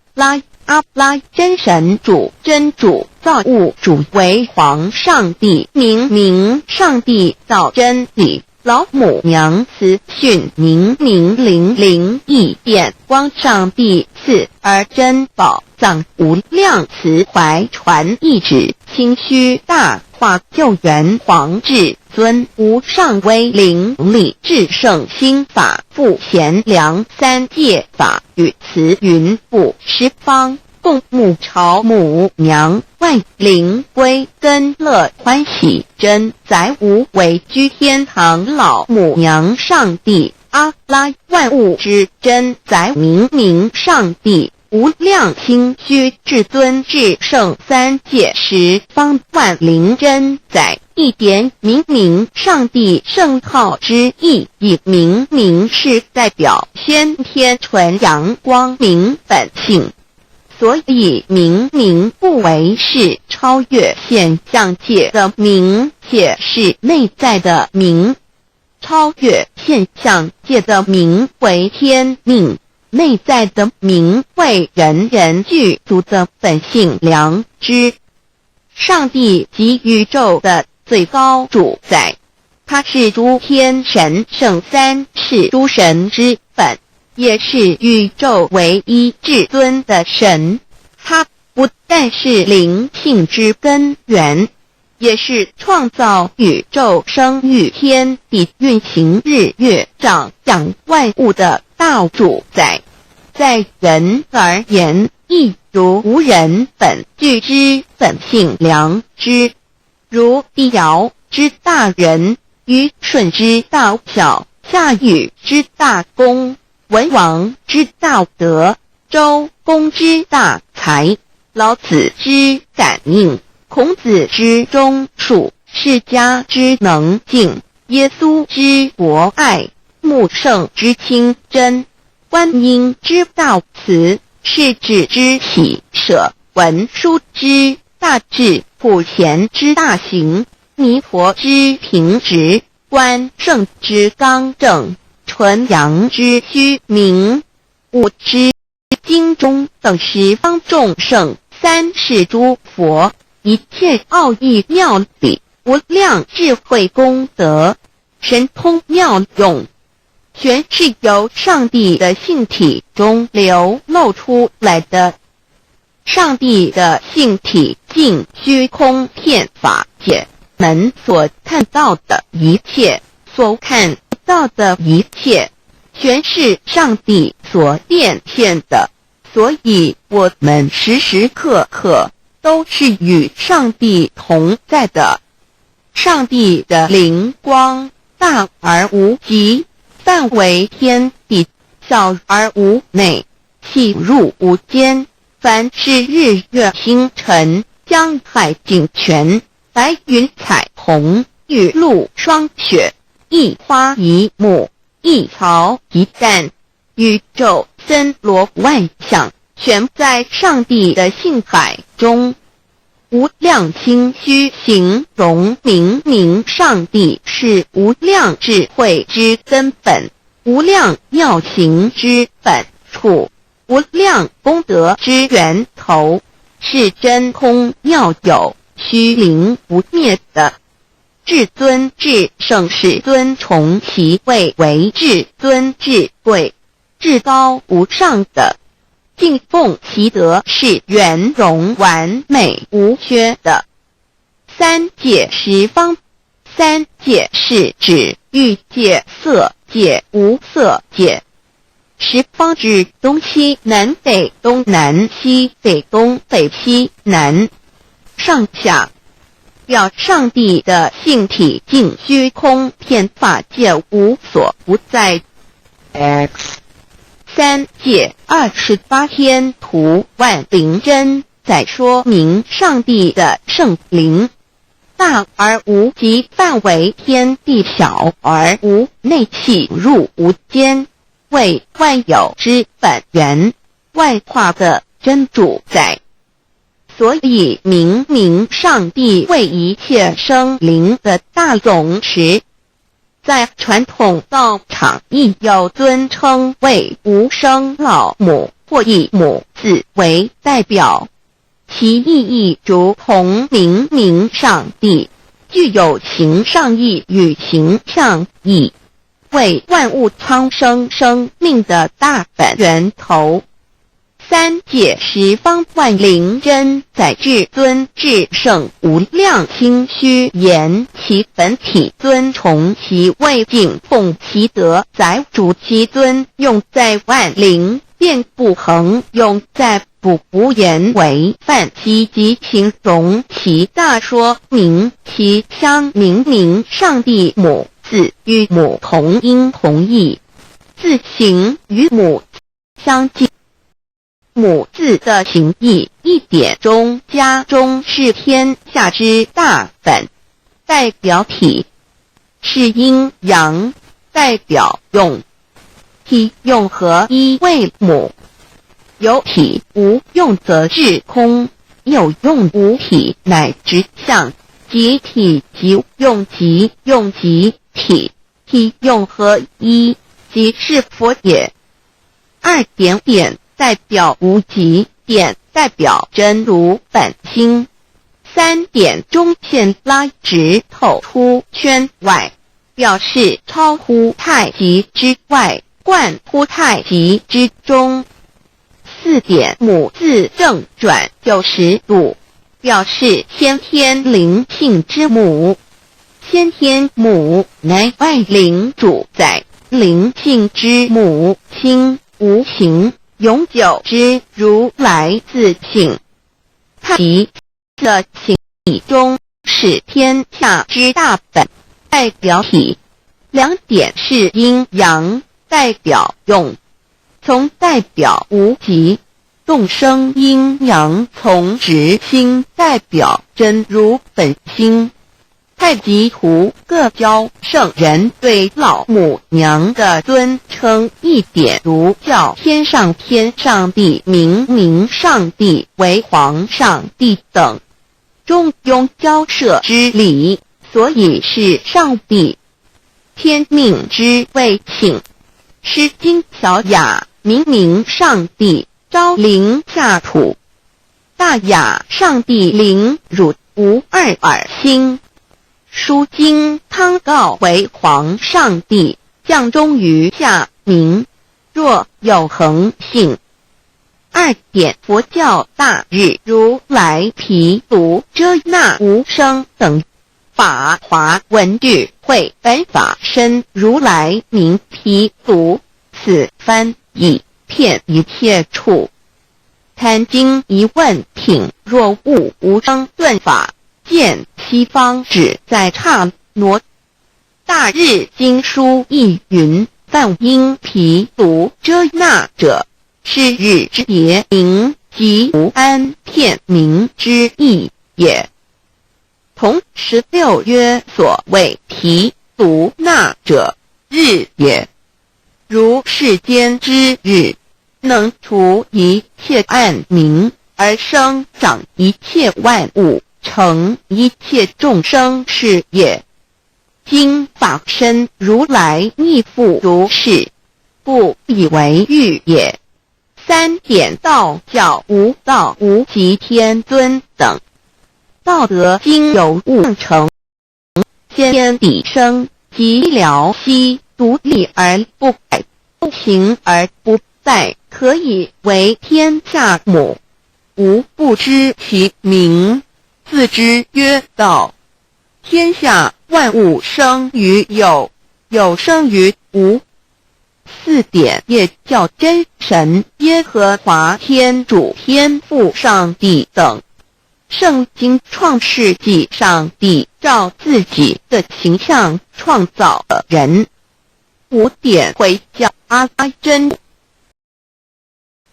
S1: 拉真神主，真主造物主，为皇上帝，明上帝造真理。老母娘慈训明灵异变光，上帝赐而真宝藏无量，慈怀传一旨，清虚大化，救援皇至尊，无上威灵力，至圣心法，复贤良三界法，与慈云布十方，共沐朝母娘，万灵归根乐欢喜，真载无为居天堂，老母娘上帝，阿拉万物之真载明上帝，无量清虚至尊至圣三界十方，万灵真载一点明上帝圣号之意，以明是代表先天纯阳光明本性。所以明不为是超越现象界的明，且是内在的明。超越现象界的明为天命，内在的明为人人具足的本性良知。上帝即宇宙的最高主宰，他是诸天神圣三世诸神之本，也是宇宙唯一至尊的神。他不但是灵性之根源，也是创造宇宙生育天地运行日月长养万物的大主宰。在人而言，亦如无人本具之本性良知，如帝尧之大仁，虞舜之大孝，夏禹之大功，文王之大德，周公之大才，老子之感应，孔子之忠恕，释迦之能静，耶稣之博爱，穆圣之清真，观音之大慈，世子之喜舍，文殊之大智，普贤之大行，弥陀之平直，关圣之刚正，纯阳之虚明，悟之经中等十方众圣，三世诸佛，一切奥义妙理，无量智慧功德，神通妙用，全是由上帝的性体中流露出来的。上帝的性体尽虚空遍法界门所看到的一切，所看不到的一切，全是上帝所变现的。所以我们时时刻刻都是与上帝同在的。上帝的灵光大而无极，范围天地，小而无内，细入无间。凡是日月星辰，江海景泉，白云彩虹，雨露霜雪，一花一木，一草一蛋，宇宙森罗万象，全在上帝的性海中。无量清虚形容明上帝是无量智慧之根本，无量妙行之本处，无量功德之源头，是真空妙有，虚灵不灭的。至尊至圣是尊崇其位为至尊至贵，至高无上的，敬奉共其德是圆融完美无缺的。三界十方，三界是指欲界、色界、无色界。十方指东西南北东南西北东北西南上下，表上帝的性体尽虚空遍法界无所不在。
S2: X
S1: 三界28天图万灵真在说明上帝的圣灵大而无极范围，天地小而无内气入无间，为万有之本源，外化的真主宰。所以明明上帝为一切生灵的大总持，在传统道场亦有尊称为无生老母或以母字为代表，其意义如同明明上帝具有形上义与形象义，为万物苍生生命的大本源头。三界十方万灵真在至尊至圣无量清虚言其本体尊崇其位敬奉其德载主其尊，用在万灵便不恒用在不言为范，积极形容其大，说明其相明明上帝母字与母同音同义，字形与母相近。母字的形义一点中加中是天下之大本，代表体；是阴阳，代表用。体用合一为母，有体无用则至空，有用无体乃直相。即体即用即用即体，体用合一即是佛也。二点点代表无极，点代表真如本心。三点中线拉直透出圈外，表示超乎太极之外，贯乎太极之中。四点母字正转90度，表示先天灵性之母。先天母乃外灵主宰，灵性之母心无形永久之如来自性。太极的形体中是天下之大本，代表体。两点是阴阳，代表用。从代表无极，众生阴阳从直心，代表真如本心。太极图各教圣人对老母娘的尊称，一点如叫天上帝、明明上帝为皇上帝等，中庸交涉之理，所以是上帝。天命之谓请，诗经小雅明明上帝昭灵下土，大雅上帝灵汝无二耳心。书经汤告为皇上帝，降中于下民，若有恒性。二点佛教大日如来毗卢遮那无生等法华文具会本法身如来名毗卢，此翻译遍一切处。坛经一问品，若悟无生顿法，见西方只在刹那。大日经书亦云，梵音毗卢遮那者，是日之别名，即无安片名之意也。同16曰，所谓毗卢那者，日也。如世间之日，能除一切暗明，而生长一切万物，成一切众生是也。今法身如来亦复如是，不以为喻也。三点道教无道无极天尊等，道德经有悟成，先天地生，寂寥兮，独立而不改，不行而不在，可以为天下母。吾不知其名，自之曰道。天下万物生于有，有生于无。四点也叫真神耶和华天主天父上帝等。圣经创世纪，上帝照自己的形象创造了人。五点会叫阿真。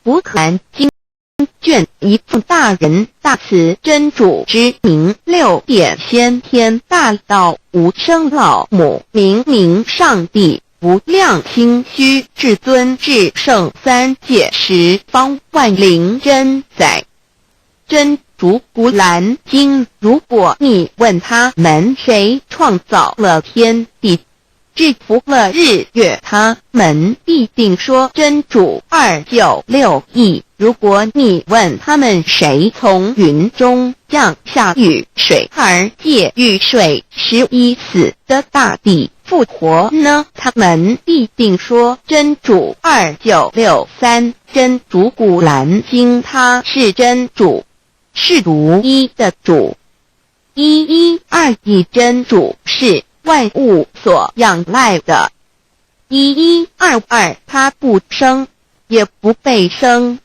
S1: 福含经卷一奉大人大慈真主之名。六点先天大道无生老母，明明上帝无量清虚至尊至圣三界十方万灵真在。真主古兰经，如果你问他们谁创造了天地，制服了日月，他们必定说真主296亿。如果你问他们谁从云中降下雨水，而借雨水使已死的大地复活呢，他们必定说真主2963。真主古兰经，他是真主，是独一的主。112真主是万物所仰赖的。1122他不生，也不被生。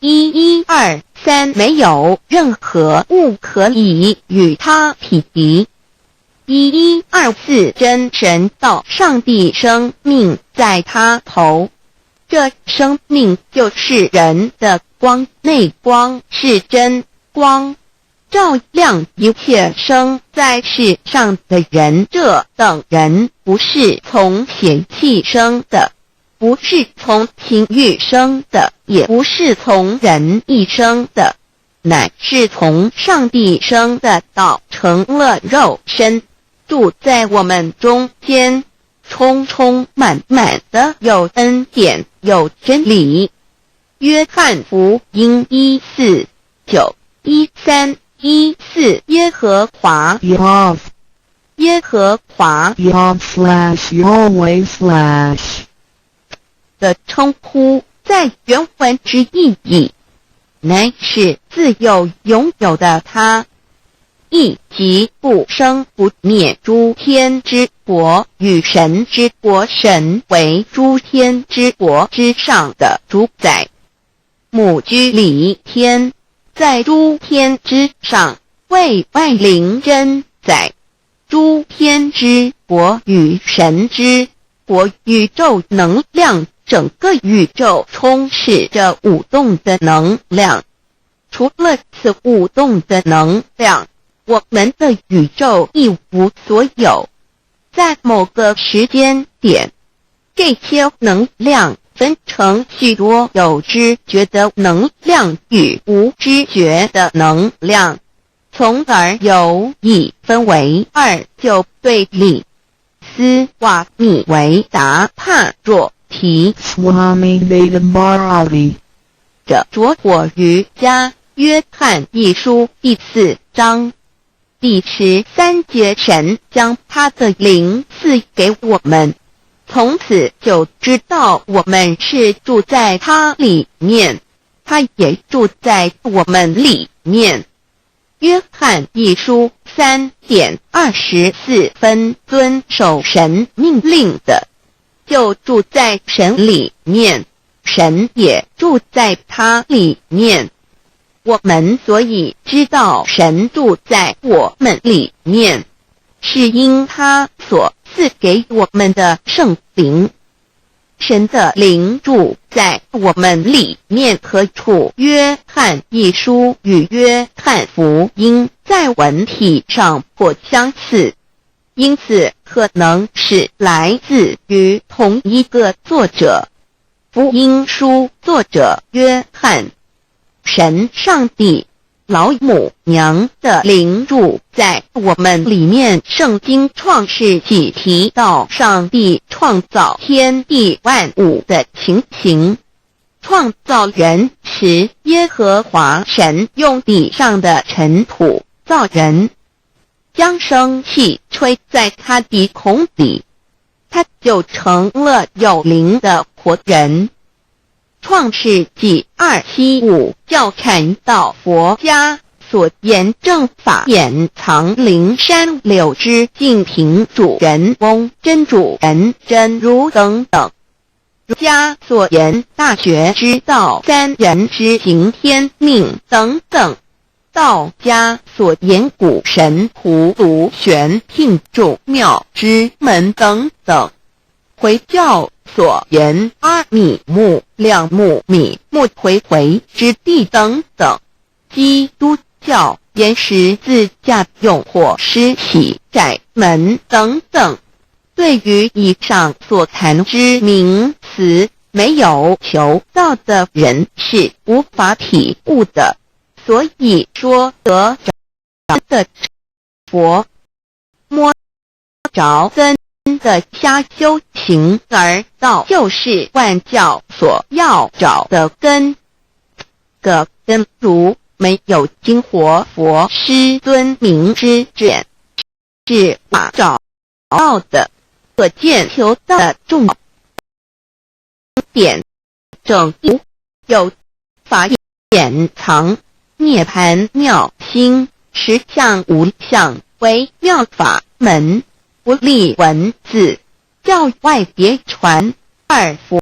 S1: 1123没有任何物可以与他匹敌。1124真神道上帝生命在他头，这生命就是人的光，内光是真光，照亮一切生在世上的人。这等人不是从血气生的，不是从情欲生的，也不是从人意生的，乃是从上帝生的道成了肉身，住在我们中间，充充满满的有恩典有真理。约翰福音1491314耶和华
S2: Yav
S1: 耶和华
S2: Yav/Yahweh/
S1: 的称呼，在原文之意义，乃是自有拥有的他，亦即不生不灭诸天之国与神之国，神为诸天之国之上的主宰，母居里天，在诸天之上，为万灵真在。诸天之国与神之国，宇宙能量，整个宇宙充斥着舞动的能量。除了此舞动的能量，我们的宇宙一无所有。在某个时间点，这些能量分成许多有知觉的能量与无知觉的能量，从而有意分为二，就对立。斯瓦米维达帕若提
S2: Swami Vedabharati
S1: 着着火瑜伽约翰一书第4章第13节，神将他的灵赐给我们，从此就知道我们是住在他里面，他也住在我们里面。约翰一书3:24遵守神命令的，就住在神里面，神也住在他里面。我们所以知道神住在我们里面，是因他所赐给我们的圣灵。神的灵住在我们里面何处？约翰一书与约翰福音在文体上颇相似，因此可能是来自于同一个作者。福音书作者约翰，神上帝老母娘的灵住在我们里面。圣经创世纪提到上帝创造天地万物的情形，创造人时，耶和华神用地上的尘土造人，将生气吹在他鼻孔里，他就成了有灵的活人。创世纪275教看到佛家所言正法掩藏灵山柳枝净瓶主人翁真主人真如等等，儒家所言大学之道三人之行天命等等，道家所言古神荼毒玄牝众妙之门等等，回教所言阿米木亮木米木回回之地等等，基督教言十字架用或施洗窄门等等。对于以上所谈之名词，没有求道的人是无法体悟的。所以说得着的佛，摸着真的瞎修行，而道就是万教所要找的根。个根如没有经活佛师尊明之见，是无找到的。可见求道的重点正一有法掩藏涅盘妙心，实相无相为妙法门，不立文字，教外别传。二佛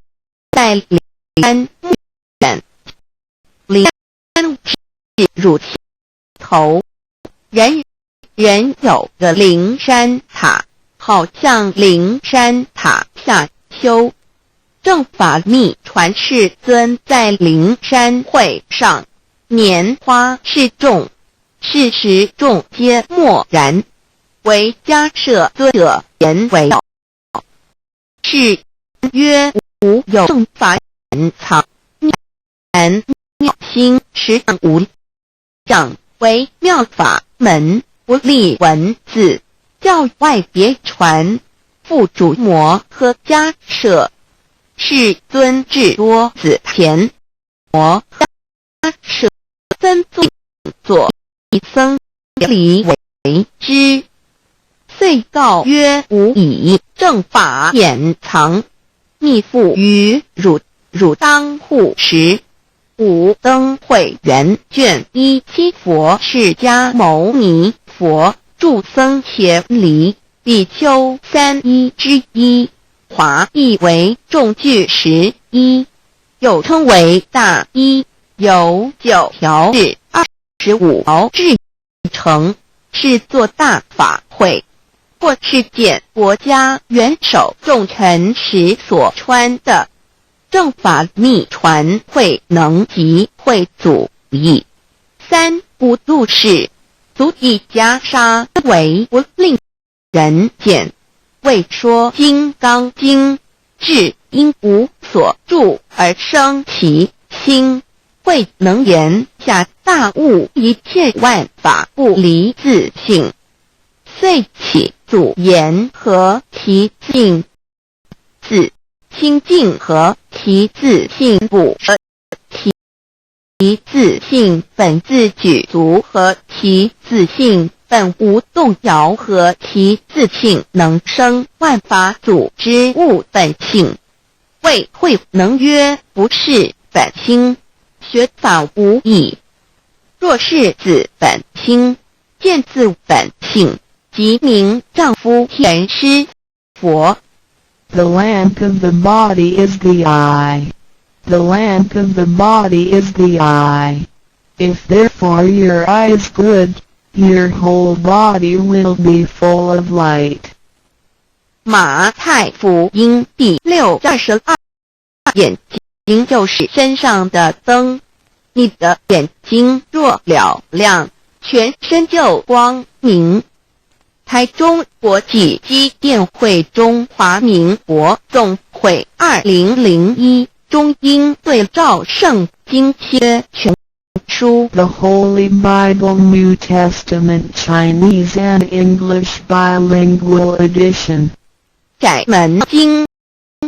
S1: 在灵山木远，灵山是乳头，人人有个灵山塔，好像灵山塔下修正法密传世尊在灵山会上拈花示众，事实众皆默然，为迦摄尊者言为是曰无有正法掩藏涅妙心，实相无相为妙法门，不立文字，教外别传。复主摩诃迦摄世尊至多子田，摩诃摄僧作一僧离为之，遂告曰：吾以正法掩藏，逆复于汝当护持。五灯会元卷17佛释迦牟尼佛著僧伽梨比丘31之一，华译为众句11，又称为大一，有9条至25条至成，是作大法会，或是见国家元首重臣时所穿的。正法密传会能及会祖义。三不度世，足以袈裟为不令人见。为说金刚经，至因无所住而生其心，会能言下大悟一切万法不离自性，遂起祖言和其性自清净和其自性不舍，其自性本自具足和其自性本无动摇和其自性能生万法组之物本性。谓会能曰不是本心，学法无益。若是自本心，见自本性，即名丈夫天师佛。
S2: The lamp of the body is the eye. The lamp of the body is the eye. If therefore your eye is good, your whole body will be full of light.
S1: 马太福音第6:22，眼睛就是身上的灯，你的眼睛若了亮，全身就光明。台中国际机电会中华民国总会2001中英对照圣经切全书
S2: The Holy Bible New Testament Chinese and English Bilingual Edition.
S1: 窄门经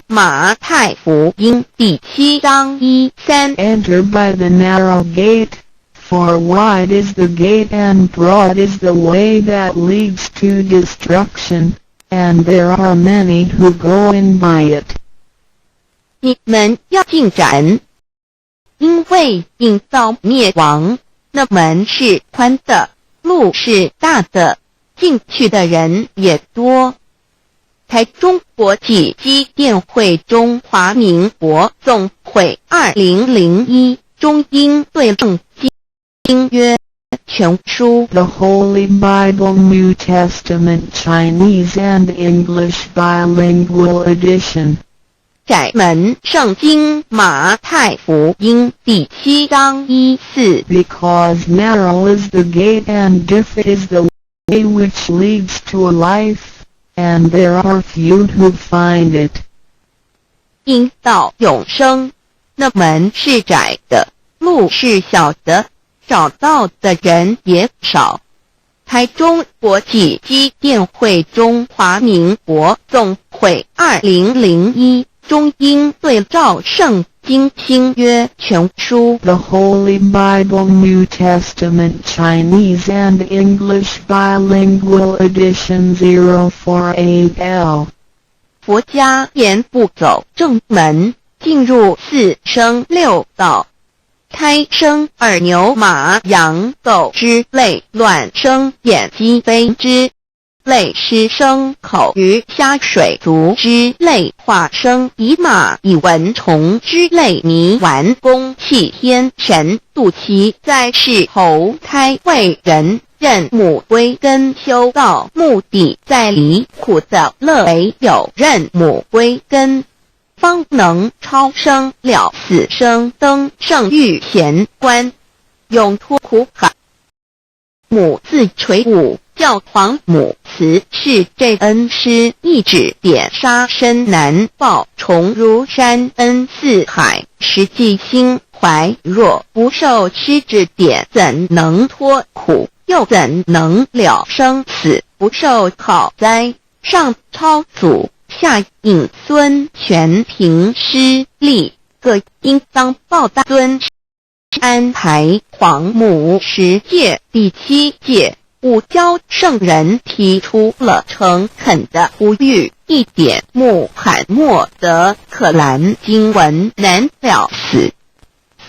S1: 马太福音第7章1-3
S2: Enter by the narrow gate, for wide is the gate and broad is the way that leads to destruction, and there are many who go in by it.
S1: 你们要进窄门，因为应遭灭亡，那门是宽的，路是大的，进去的人也多。台中国际机电会中华民国总会2001中英对正经约全书
S2: The Holy Bible New Testament Chinese and English Bilingual Edition.
S1: 窄门圣经马太福音第7章14
S2: Because narrow is the gate and difficult is the way which leads to life, and there are few who find it.
S1: 因到永生，那门是窄的，路是小的，找到的人也少。台中国际机电会中华民国总会2001中英对照圣经新约全书
S2: The Holy Bible New Testament Chinese and English Bilingual Edition 048L.
S1: 佛家言不走正门，进入四生六道，胎生耳牛马羊狗之类，卵生眼鸡飞之类，湿生口鱼虾水族之类，化生以马以蚊虫之类，泥丸公气天神度其在世投胎为人，任母归根修道，目的在离苦的乐为有任母归根，方能超生了死生登圣域贤官，永脱苦海。母自垂武教皇母慈是这恩师，一指点杀身难报，重如山恩似海，实际心怀若不受师指点，怎能脱苦？又怎能了生死？不受好灾，上超祖，下引孙，全凭师力，各应当报答尊安排。皇母10届第7届五教圣人提出了诚恳的呼吁，一点穆罕默德可兰经文难了死，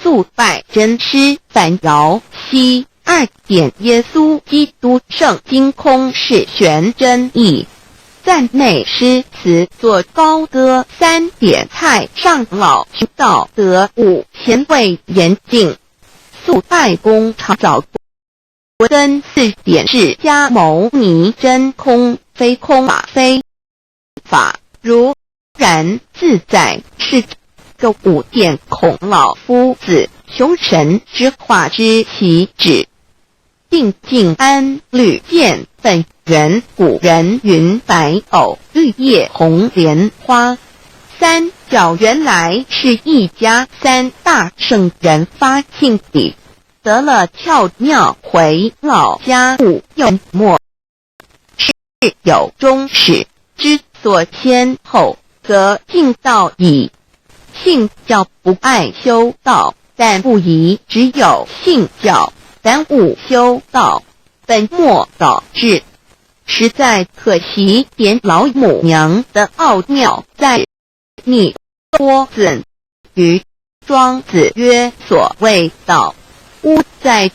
S1: 速拜真师反摇西2点耶稣基督圣经空是玄真义，赞美诗词作高歌3点太上老修道德5贤位严禁，速拜公常早真4点释迦牟尼真空非空法非法如然自在，是个5点孔老夫子雄神之化之其旨，定静安律见本源，古人云白藕绿叶红莲花。三角原来是一家3大圣人发庆礼，得了窍妙，回老家务用末是有终始，之所先后，则敬道矣。信教不爱修道，但不宜只有信教，耽误修道，本末倒置，实在可惜。点老母娘的奥妙在逆多子于庄子曰：所谓道，无在。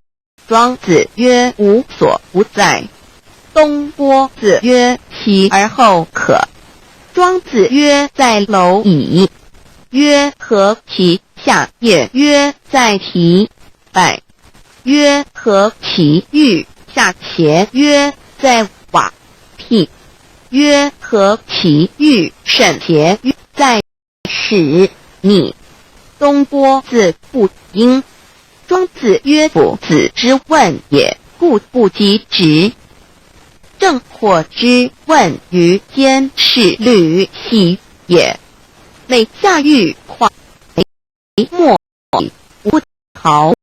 S1: 庄子曰：无所不在。东郭子曰：其而后可。庄子曰：在蝼蚁。曰：何其？下也曰：在蹄。百曰：何其欲？下且曰：在瓦辟。曰：何其欲？甚且曰：在始。逆。东郭子不应。庄子曰：夫子之问也，故不及直。正或之问于间，是履兮也。每下欲化莫无毫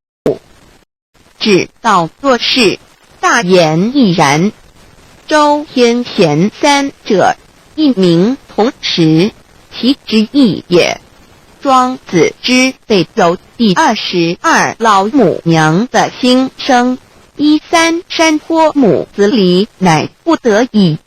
S1: 只道做事，大言亦然。周天贤3者，一名同时，其之义也。庄子之北有第22老母娘的心声，13山坡母子礼，乃不得已。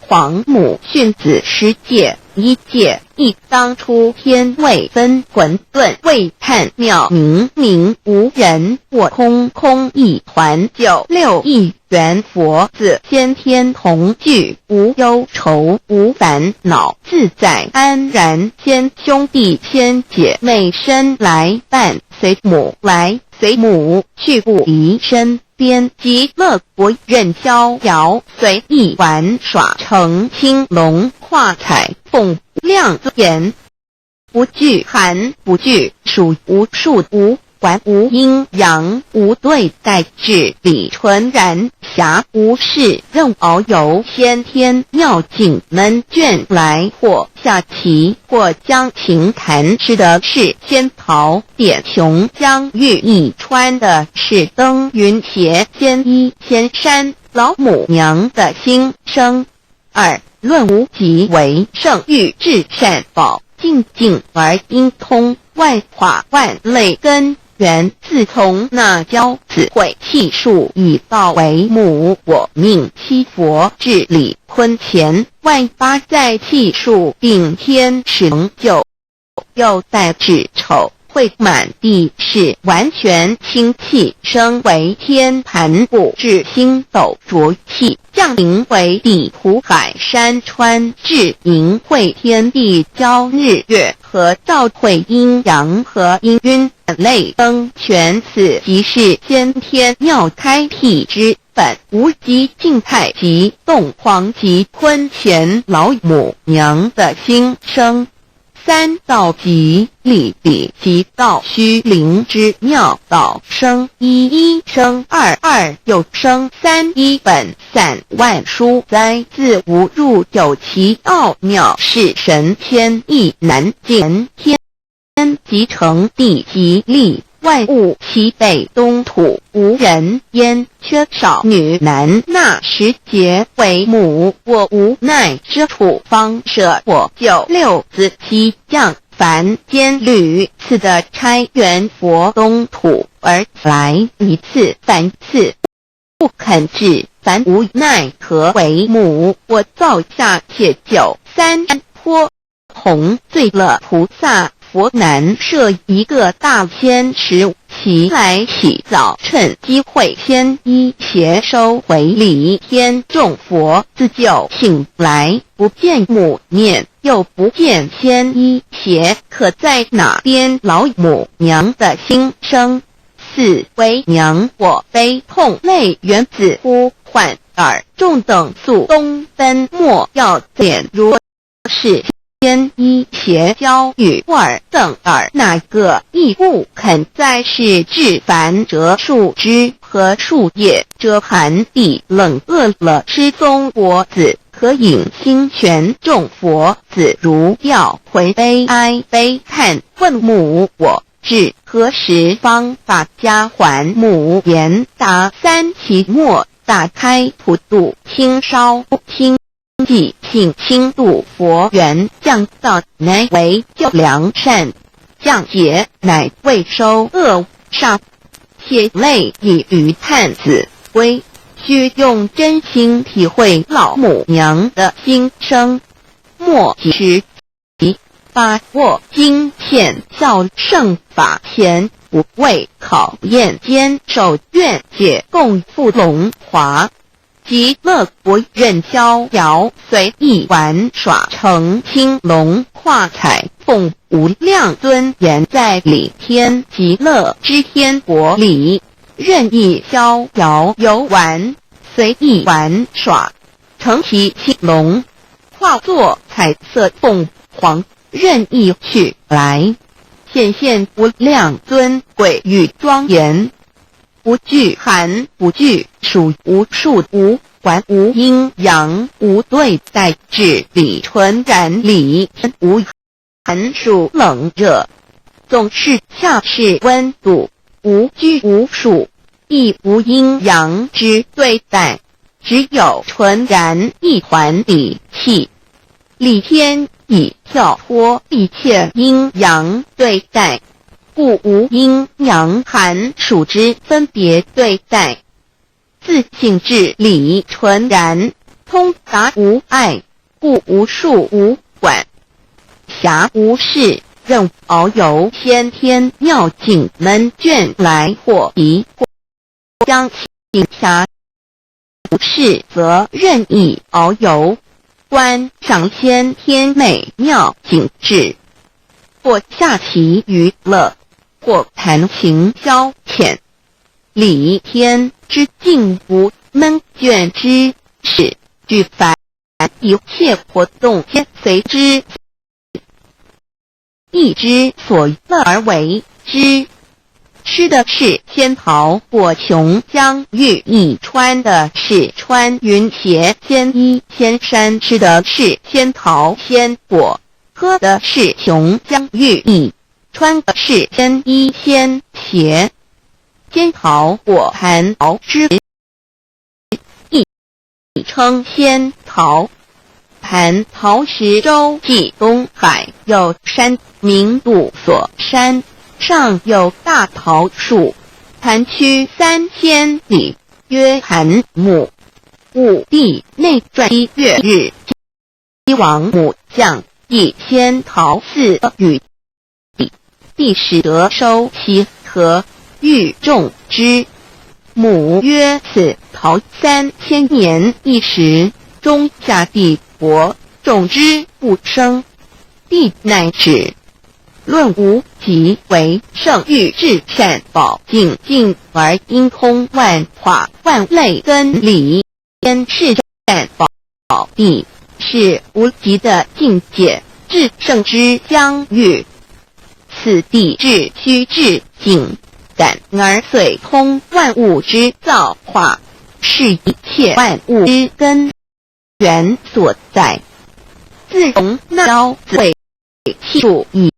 S1: 皇母训子10戒，一界，亦当出天位分混沌，未探妙明明无人，我空空一团，96亿元佛子，先天同聚，无忧愁无烦恼，自在安然。先兄弟先姐妹生来伴，随母来随母去，不离身边。极乐国任逍遥，随意玩耍，成青龙化彩凤亮眼，不惧寒不惧暑，无数无管无阴阳，无对待，至理纯然，暇无事任遨游。先天妙境门卷来，或下棋，或将琴弹，吃的是仙桃点琼，将玉一穿的是登云鞋，仙衣仙山老母娘的心声。二论无极为圣域，至善宝静静而应通，外化万类根源。自从那教子会气数以道为母，我命七佛治理坤乾，万八在气数并天成就，又待至丑会满地是，完全清气，升为天盘部，至星斗浊气，降临为地湖海山川，至明会天地交日月和照会阴阳和阴晕类灯全，此即是先天妙开辟之本，无极静态及动黄及坤乾老母娘的心声。三道即理理即道虚灵之妙道，生一一生二二又生三，一本散万殊哉，自无入有其奥妙，是神天意难见。天即成地即立，万物其北东土，无人焉，缺少女男，那时节为母，我无奈之处，方舍我96子西降凡间屡次的差援佛东土而来，一次反次不肯至，凡无奈何为母，我造下且9三坡红醉了菩萨佛，南设一个大仙池，其来洗澡，趁机会先衣邪收回礼，天众佛自就醒来，不见母面，又不见先衣邪，可在哪边？老母娘的心声。四为娘我悲痛泪原子呼唤耳众等速东奔，莫要点如是先衣邪教与尔等耳，哪个亦不肯在世至凡折树枝和树叶，遮寒地冷饿了失踪佛子，可引心玄众佛子如调回悲哀悲叹，问母我至何时方把家还？母言答三期末，打开普渡清烧清即性轻度佛缘，降道乃为救良善，降劫乃为收恶煞，血泪以于叹子归，须用真心体会老母娘的心声。末几时把握经现效圣法前，不为考验，坚守愿解共赴龙华。极乐国任逍遥，随意玩耍，成青龙化彩凤无量尊严，在理天极乐之天国里，任意逍遥游玩，随意玩耍，成其青龙化作彩色凤凰，任意去来，显现无量尊贵与庄严，不惧寒不惧暑，无数无管无阴阳，无对待，至理纯然，理无寒暑冷热，总是恰是温度，无拘无束，亦无阴阳之对待，只有纯然一团理气。理天以跳脱一切阴阳对待，故无阴阳寒暑之分别对待，自性至理纯然，通达无碍，故无束无管，暇无事，任遨游先天妙境门卷来或移或将其暇无事，则任意遨游，观赏先天美妙景致，或下棋娱乐，或弹琴消遣，理天之境无闷倦之事，具凡一切活动皆随之意之所乐而为之。吃的是仙桃果琼浆玉一穿的是穿云鞋仙衣仙衫，吃的是仙桃仙果，喝的是琼浆玉一，穿的是仙衣仙鞋。仙桃果含桃之意称仙桃，含桃石洲即东海有山名杜所山，上有大桃树，盘曲3千里，曰寒木。武帝内传1月日，西王母将以仙桃寺与帝使得收其禾，欲种之。母曰：此桃3000年一时，中下地薄，种之不生。帝乃止。论无极为圣域至善宝境，境而因通万化万类根理，先是善宝地，是无极的境界，至圣之相遇。此地至虚至境，感而遂通万物之造化，是一切万物之根源所在。自容昭子为气数以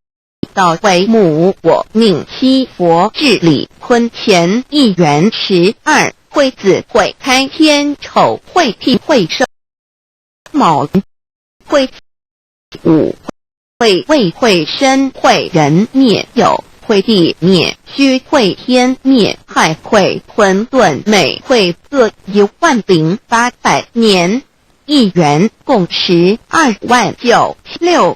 S1: 道为母，我命七佛治理坤乾1元12，会子会开天丑会替会生卯会午会未会申会人灭酉会地灭戌会天灭亥会混沌每会各10800年，1元共12.976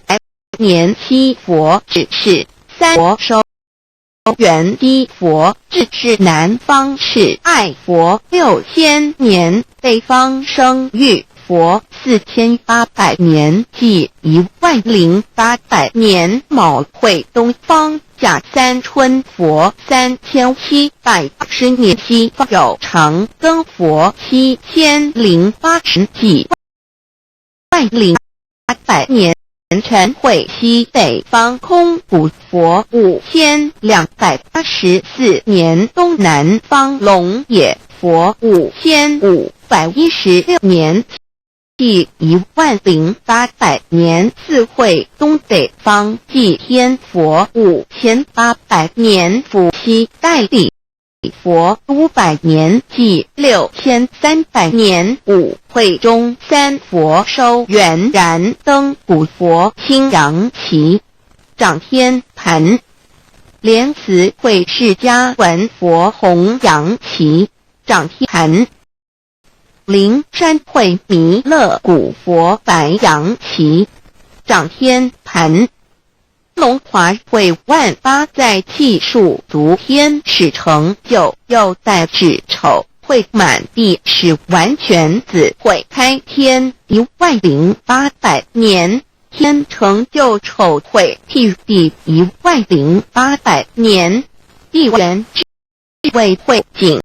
S1: 年。七佛只是3佛收元一佛，只是南方是爱佛6000年，北方生玉佛4800年，即10800年。卯会东方甲三春佛3780年，西方有长庚佛7080，即10800年。辰会西北方空谷佛5284年，东南方龙野佛5516年，即10800年。四会东北方祭天佛5800年，伏羲代理佛500年，即6300年。五会中3佛收元燃灯古佛清阳旗，掌天盘。莲慈会释迦文佛弘扬旗，掌天盘。灵山会弥勒古佛白杨旗，掌天盘。龙华会万八在气数足天使成就，又代指丑会满地是完全子会开天10800年，天成就丑会替地10800年。地元智慧会景，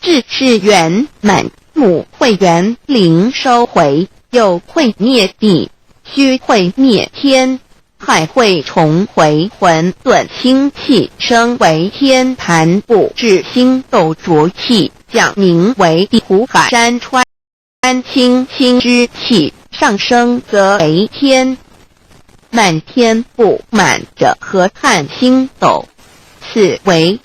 S1: 智是圆满。母会元灵收回，又会灭地，戌会灭天，亥会重回混沌清气，升为天盘部，至星斗浊气，讲名为地湖海山川清清之气，上升则为天。满天部满着河汉星斗，此为